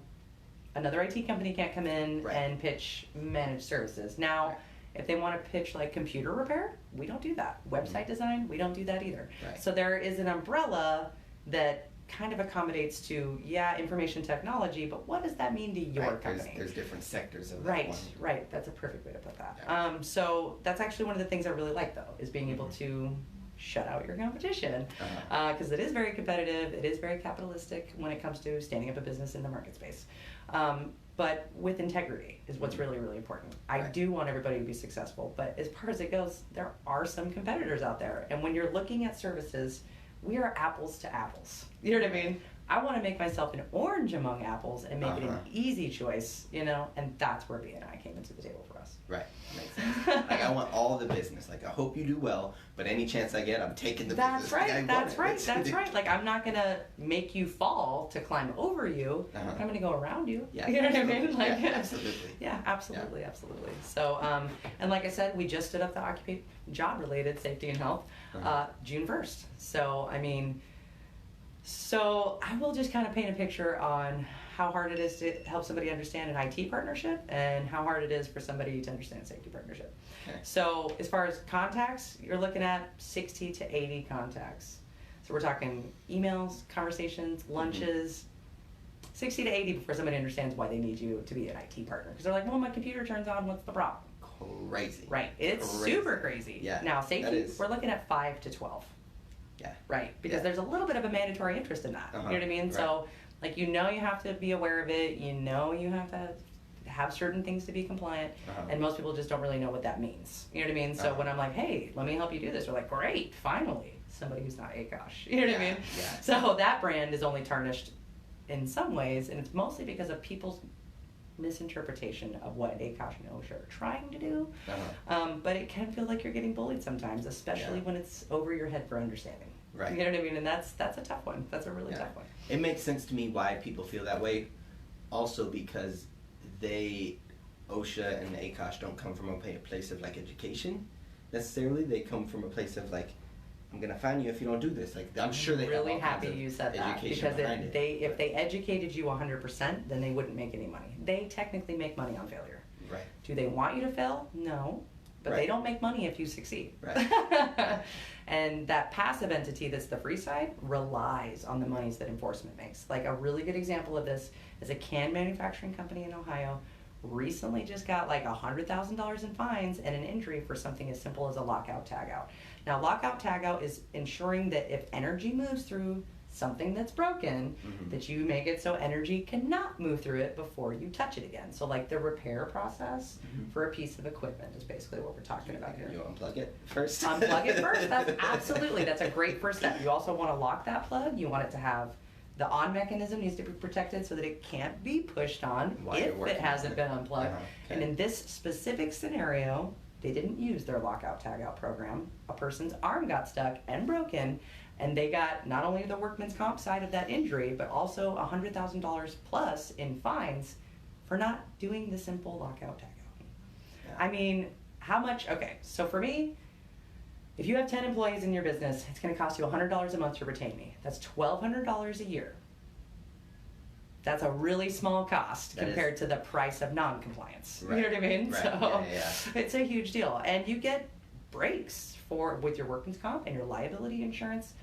another IT company can't come in and pitch managed services. Now, if they want to pitch like computer repair, we don't do that. Website design, we don't do that either. So there is an umbrella that kind of accommodates to, information technology, but what does that mean to your company? There's different sectors of that one. Right. That's a perfect way to put that. So that's actually one of the things I really like, though, is being able to shut out your competition, because it is very competitive, it is very capitalistic when it comes to standing up a business in the market space. But with integrity is what's really, really important. I do want everybody to be successful, but as far as it goes, there are some competitors out there. And when you're looking at services, we are apples to apples. You know what I mean? I want to make myself an orange among apples and make it an easy choice, you know, and that's where BNI came into the table for us. Makes sense. Like, I want all the business. Like, I hope you do well, but any chance I get, I'm taking the business. That's right. Like, I'm not going to make you fall to climb over you. I'm going to go around you. You know what I mean? Like, absolutely. So, and like I said, we just stood up the job-related safety and health June 1st. So, I mean, I will just kind of paint a picture on how hard it is to help somebody understand an IT partnership and how hard it is for somebody to understand a safety partnership. So as far as contacts, you're looking at 60 to 80 contacts. So we're talking emails, conversations, lunches, 60 to 80 before somebody understands why they need you to be an IT partner. Because they're like, well, my computer turns on, what's the problem? Crazy. It's super crazy. Now, safety, we're looking at 5 to 12. Because there's a little bit of a mandatory interest in that. You know what I mean? So, like, you have to be aware of it. You have to have certain things to be compliant. And most people just don't really know what that means. You know what I mean? So when I'm like, hey, let me help you do this, they're like, great, finally, somebody who's not ACOSH. You know what I mean? So that brand is only tarnished in some ways, and it's mostly because of people's misinterpretation of what ACOSH and OSHA are trying to do. But it can feel like you're getting bullied sometimes, especially when it's over your head for understanding. You know what I mean? And that's a tough one. That's a really tough one. It makes sense to me why people feel that way. Also because OSHA and ACOSH don't come from a place of like education necessarily. They come from a place of like I'm gonna fine you if you don't do this. Like, I'm sure they really have all happy kinds of you said that, education because behind if they educated you 100%, then they wouldn't make any money. They technically make money on failure. Right. Do they want you to fail? No. But they don't make money if you succeed. Right. And that passive entity that's the free side relies on the monies that enforcement makes. Like, a really good example of this is a can manufacturing company in Ohio recently just got like $100,000 in fines and an injury for something as simple as a lockout tagout. Now, lockout tagout is ensuring that if energy moves through something that's broken, that you make it so energy cannot move through it before you touch it again. So like the repair process for a piece of equipment is basically what we're talking about here. You unplug it first? Unplug it first. That's a great first step. You also want to lock that plug. You want it to have the on mechanism needs to be protected so that it can't be pushed on if it hasn't been unplugged. Okay. And in this specific scenario, they didn't use their lockout tagout program. A person's arm got stuck and broken, and they got not only the workman's comp side of that injury, but also $100,000 plus in fines for not doing the simple lockout tagout. Yeah. I mean, how much? Okay, so for me, if you have 10 employees in your business, it's going to cost you $100 a month to retain me. That's $1,200 a year. That's a really small cost compared to the price of non-compliance. Right. You know what I mean? Right. So it's a huge deal. And you get breaks with your workman's comp and your liability insurance,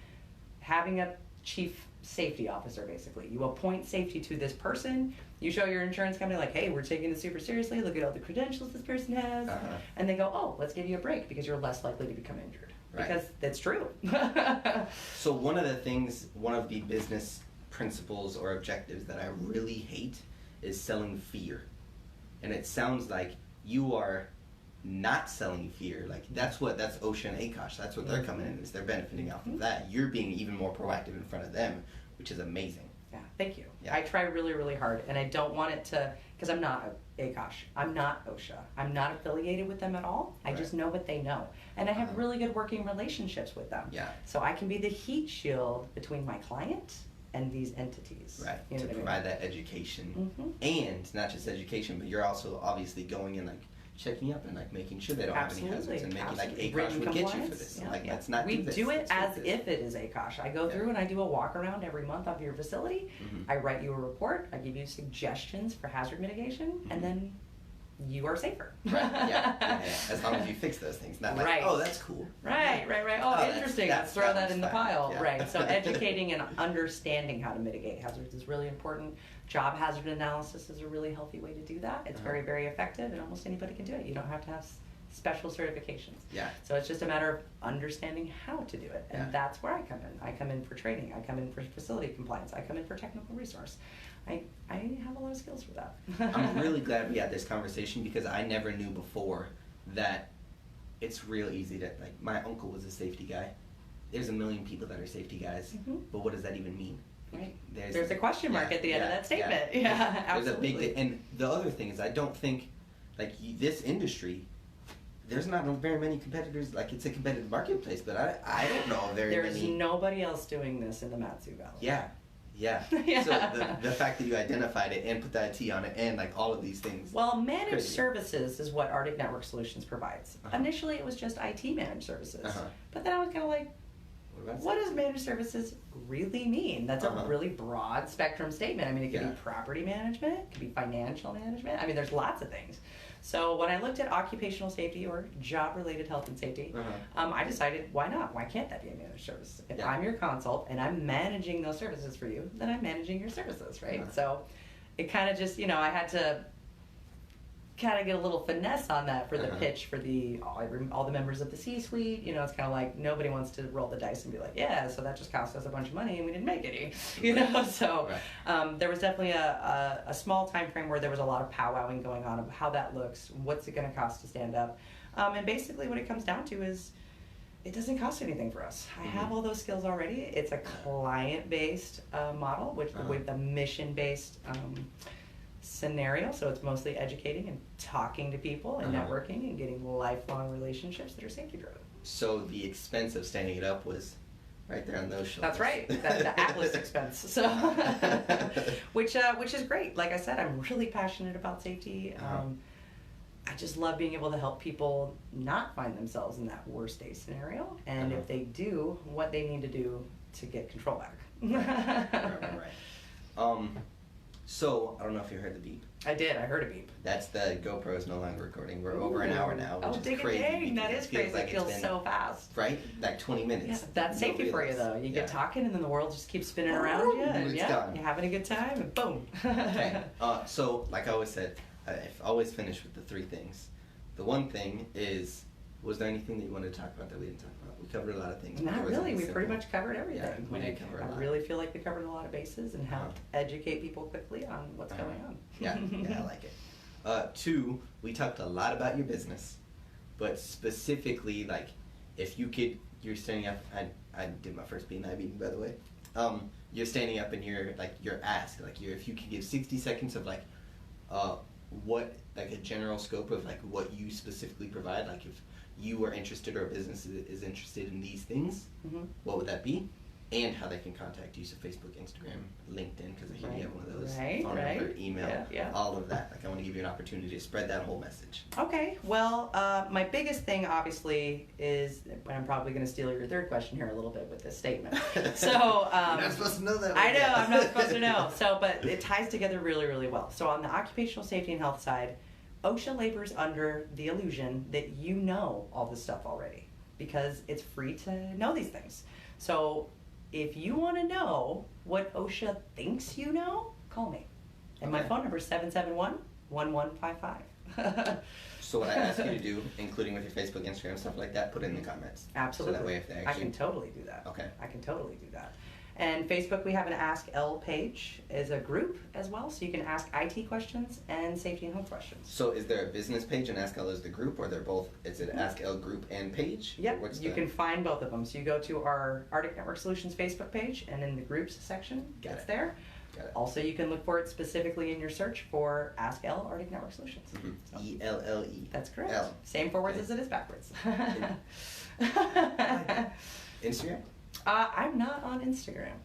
having a chief safety officer, basically. You appoint safety to this person. You show your insurance company, like, hey, we're taking this super seriously. Look at all the credentials this person has. And they go, oh, let's give you a break because you're less likely to become injured. Right. Because that's true. So one of the business principles or objectives that I really hate is selling fear. And it sounds like you are not selling fear. Like, that's OSHA and ACOSH. That's what they're coming in, is they're benefiting off of that. You're being even more proactive in front of them, which is amazing. Yeah, thank you. Yeah. I try really, really hard, and I don't want it to, because I'm not ACOSH, I'm not OSHA, I'm not affiliated with them at all. I just know what they know, and I have really good working relationships with them. Yeah. So I can be the heat shield between my client and these entities. Right. You know to provide that education, and not just education, but you're also obviously going in, like, checking up and like making sure they don't have any hazards, and making like ACOSH would get you for this. Yeah. Like, let's not we do this. do it as if it is ACOSH. I go through and I do a walk around every month of your facility. I write you a report. I give you suggestions for hazard mitigation, and then you are safer. Right. Yeah. As long as you fix those things, not like, oh, that's cool. Right. Oh, interesting. Let's throw that in the pile. Yeah. Right. So educating and understanding how to mitigate hazards is really important. Job hazard analysis is a really healthy way to do that. It's very, very effective, and almost anybody can do it. You don't have to have special certifications. Yeah. So it's just a matter of understanding how to do it, and that's where I come in. I come in for training. I come in for facility compliance. I come in for technical resource. I have a lot of skills for that. I'm really glad we had this conversation, because I never knew before that it's real easy to, like, my uncle was a safety guy. There's a million people that are safety guys, but what does that even mean? Right. There's a question mark at the end of that statement. Yeah, absolutely. There's a big, and the other thing is, I don't think, like, this industry, there's not very many competitors. Like, it's a competitive marketplace, but I don't know very many. There's nobody else doing this in the Matsu Valley. Yeah. So the fact that you identified it and put the IT on it and like all of these things. Well, managed services is what Arctic Network Solutions provides. Initially, it was just IT managed services, but then I was kind of like, what does managed services really mean? That's a really broad spectrum statement. I mean, it could be property management, it could be financial management. I mean, there's lots of things. So when I looked at occupational safety or job-related health and safety, I decided, why not? Why can't that be a managed service? If I'm your consult and I'm managing those services for you, then I'm managing your services, right? So it kind of just, I had to kind of get a little finesse on that for the pitch for all the members of the C-suite. It's kind of like nobody wants to roll the dice and be like, yeah, so that just cost us a bunch of money and we didn't make any, So there was definitely a small time frame where there was a lot of powwowing going on of how that looks, what's it going to cost to stand up, and basically what it comes down to is it doesn't cost anything for us. I have all those skills already. It's a client-based model, with a mission-based scenario, so it's mostly educating and talking to people and networking and getting lifelong relationships that are safety driven. So the expense of standing it up was right there on those shoulders. That's right, the Atlas expense. So, which is great. Like I said, I'm really passionate about safety. I just love being able to help people not find themselves in that worst case scenario, and if they do, what they need to do to get control back. Right. So, I don't know if you heard the beep. I did. I heard a beep. That's the GoPro is no longer recording. We're over an hour now, which is crazy. Dang, that is crazy. It feels so fast. Right? Like 20 minutes. Yeah, that's safety for you, though. You get talking, and then the world just keeps spinning around you, and you're having a good time, and boom. Okay. So, like I always said, I've always finished with the 3 things. The one thing is, was there anything that you wanted to talk about that we didn't talk about? We covered a lot of things. Not really. We pretty much covered everything. Yeah, we did cover a lot. I really feel like we covered a lot of bases and helped educate people quickly on what's going on. Yeah, I like it. 2, we talked a lot about your business, but specifically, like, if you could, you're standing up. I did my first B&I meeting, by the way. You're standing up and you're asked, like, if you could give 60 seconds of like, what, like, a general scope of like what you specifically provide, like if you are interested or a business is interested in these things, what would that be? And how they can contact you, so Facebook, Instagram, LinkedIn, because I hear you have one of those, phone number, email, all of that. Like, I want to give you an opportunity to spread that whole message. Okay, well, my biggest thing, obviously, is, and I'm probably going to steal your third question here a little bit with this statement. So, you're not supposed to know that one. I know, I'm not supposed to know. So, but it ties together really, really well. So on the occupational safety and health side, OSHA labors under the illusion that you know all this stuff already, because it's free to know these things. So if you want to know what OSHA thinks you know, call me. And my phone number is 771-1155. So what I ask you to do, including with your Facebook, Instagram, stuff like that, put it in the comments. Absolutely. So that way if they actually... I can totally do that. Okay. I can totally do that. And Facebook, we have an Ask Elle page as a group as well, so you can ask IT questions and safety and health questions. So is there a business page and Ask Elle is the group, or they're both, is it Ask Elle group and page? Yep, you can find both of them. So you go to our Arctic Network Solutions Facebook page, and in the groups section, it's there. Got it. Also, you can look for it specifically in your search for Ask Elle Arctic Network Solutions. So, ELLE. That's correct. L. Same forwards as it is backwards. Instagram? I'm not on Instagram.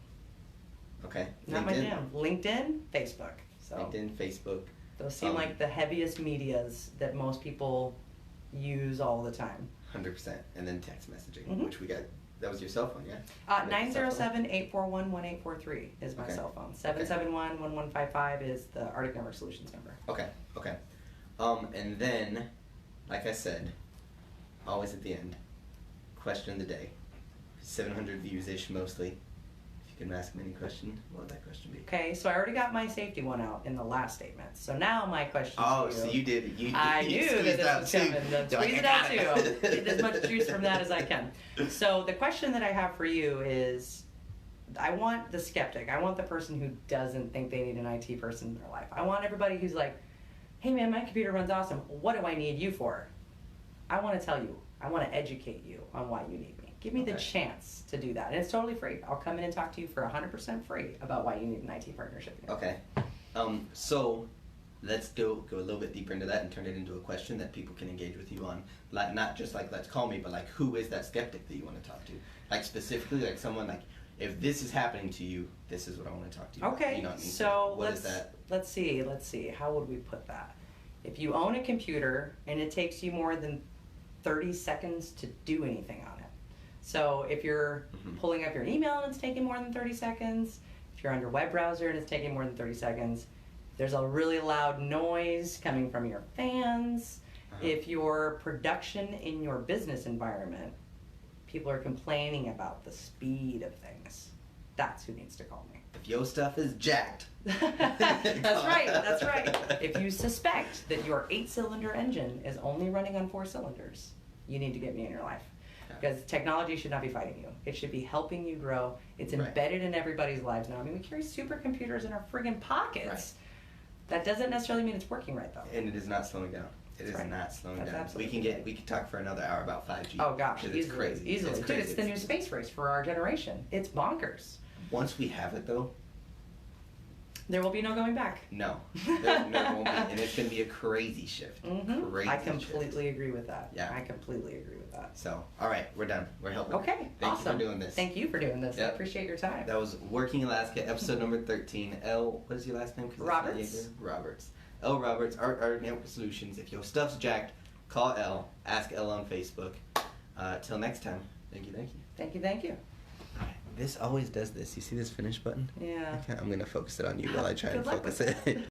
Okay. Not my jam. LinkedIn, Facebook. So LinkedIn, Facebook. Those seem like the heaviest medias that most people use all the time. 100%. And then text messaging, which we got. That was your cell phone, yeah? 907-841-1843 is my cell phone. 771-1155 is the Arctic Network Solutions number. Okay. And then, like I said, always at the end, question of the day. 700 views-ish mostly. If you can ask me any question, what would that question be? Okay, so I already got my safety one out in the last statement. So now my question to you. So you did. I knew that this was coming. Squeeze it out too. Get as much juice from that as I can. So the question that I have for you is, I want the skeptic. I want the person who doesn't think they need an IT person in their life. I want everybody who's like, hey man, my computer runs awesome. What do I need you for? I want to tell you. I want to educate you on why you need me. Give me the chance to do that. And it's totally free. I'll come in and talk to you for 100% free about why you need an IT partnership. Okay. So let's go a little bit deeper into that and turn it into a question that people can engage with you on. Like, not just like, let's call me, but like, who is that skeptic that you want to talk to? Like, specifically, like someone like, if this is happening to you, this is what I want to talk to you about. Okay. You know what I mean? So what is that? Let's see. How would we put that? If you own a computer and it takes you more than 30 seconds to do anything on it. So if you're pulling up your email and it's taking more than 30 seconds, if you're on your web browser and it's taking more than 30 seconds, there's a really loud noise coming from your fans, if your production in your business environment, people are complaining about the speed of things, that's who needs to call me. If your stuff is jacked. That's right. If you suspect that your 8-cylinder engine is only running on 4 cylinders, you need to get me in your life. Because technology should not be fighting you. It should be helping you grow. It's embedded in everybody's lives now. I mean, we carry supercomputers in our friggin' pockets. That doesn't necessarily mean it's working right, though. And it is not slowing down. It is not slowing down. We can talk for another hour about 5G. Oh gosh, it's crazy. Easily. Dude, it's the new space race for our generation. It's bonkers. Once we have it, though, there will be no going back. No, there won't be, and it's going to be a crazy shift. Crazy I completely agree with that. Yeah, I completely agree with that. So, all right, we're done. We're helping. Okay, Thank you for doing this. Thank you for doing this. I appreciate your time. That was Working Alaska, episode number 13. Elle, what is your last name? Roberts. Roberts. Elle Roberts, Art Network Solutions. If your stuff's jacked, call Elle. Ask Elle on Facebook. Till next time. Thank you. Thank you. This always does this. You see this finish button? Yeah. Okay, I'm going to focus it on you while I try and Good luck focus with it.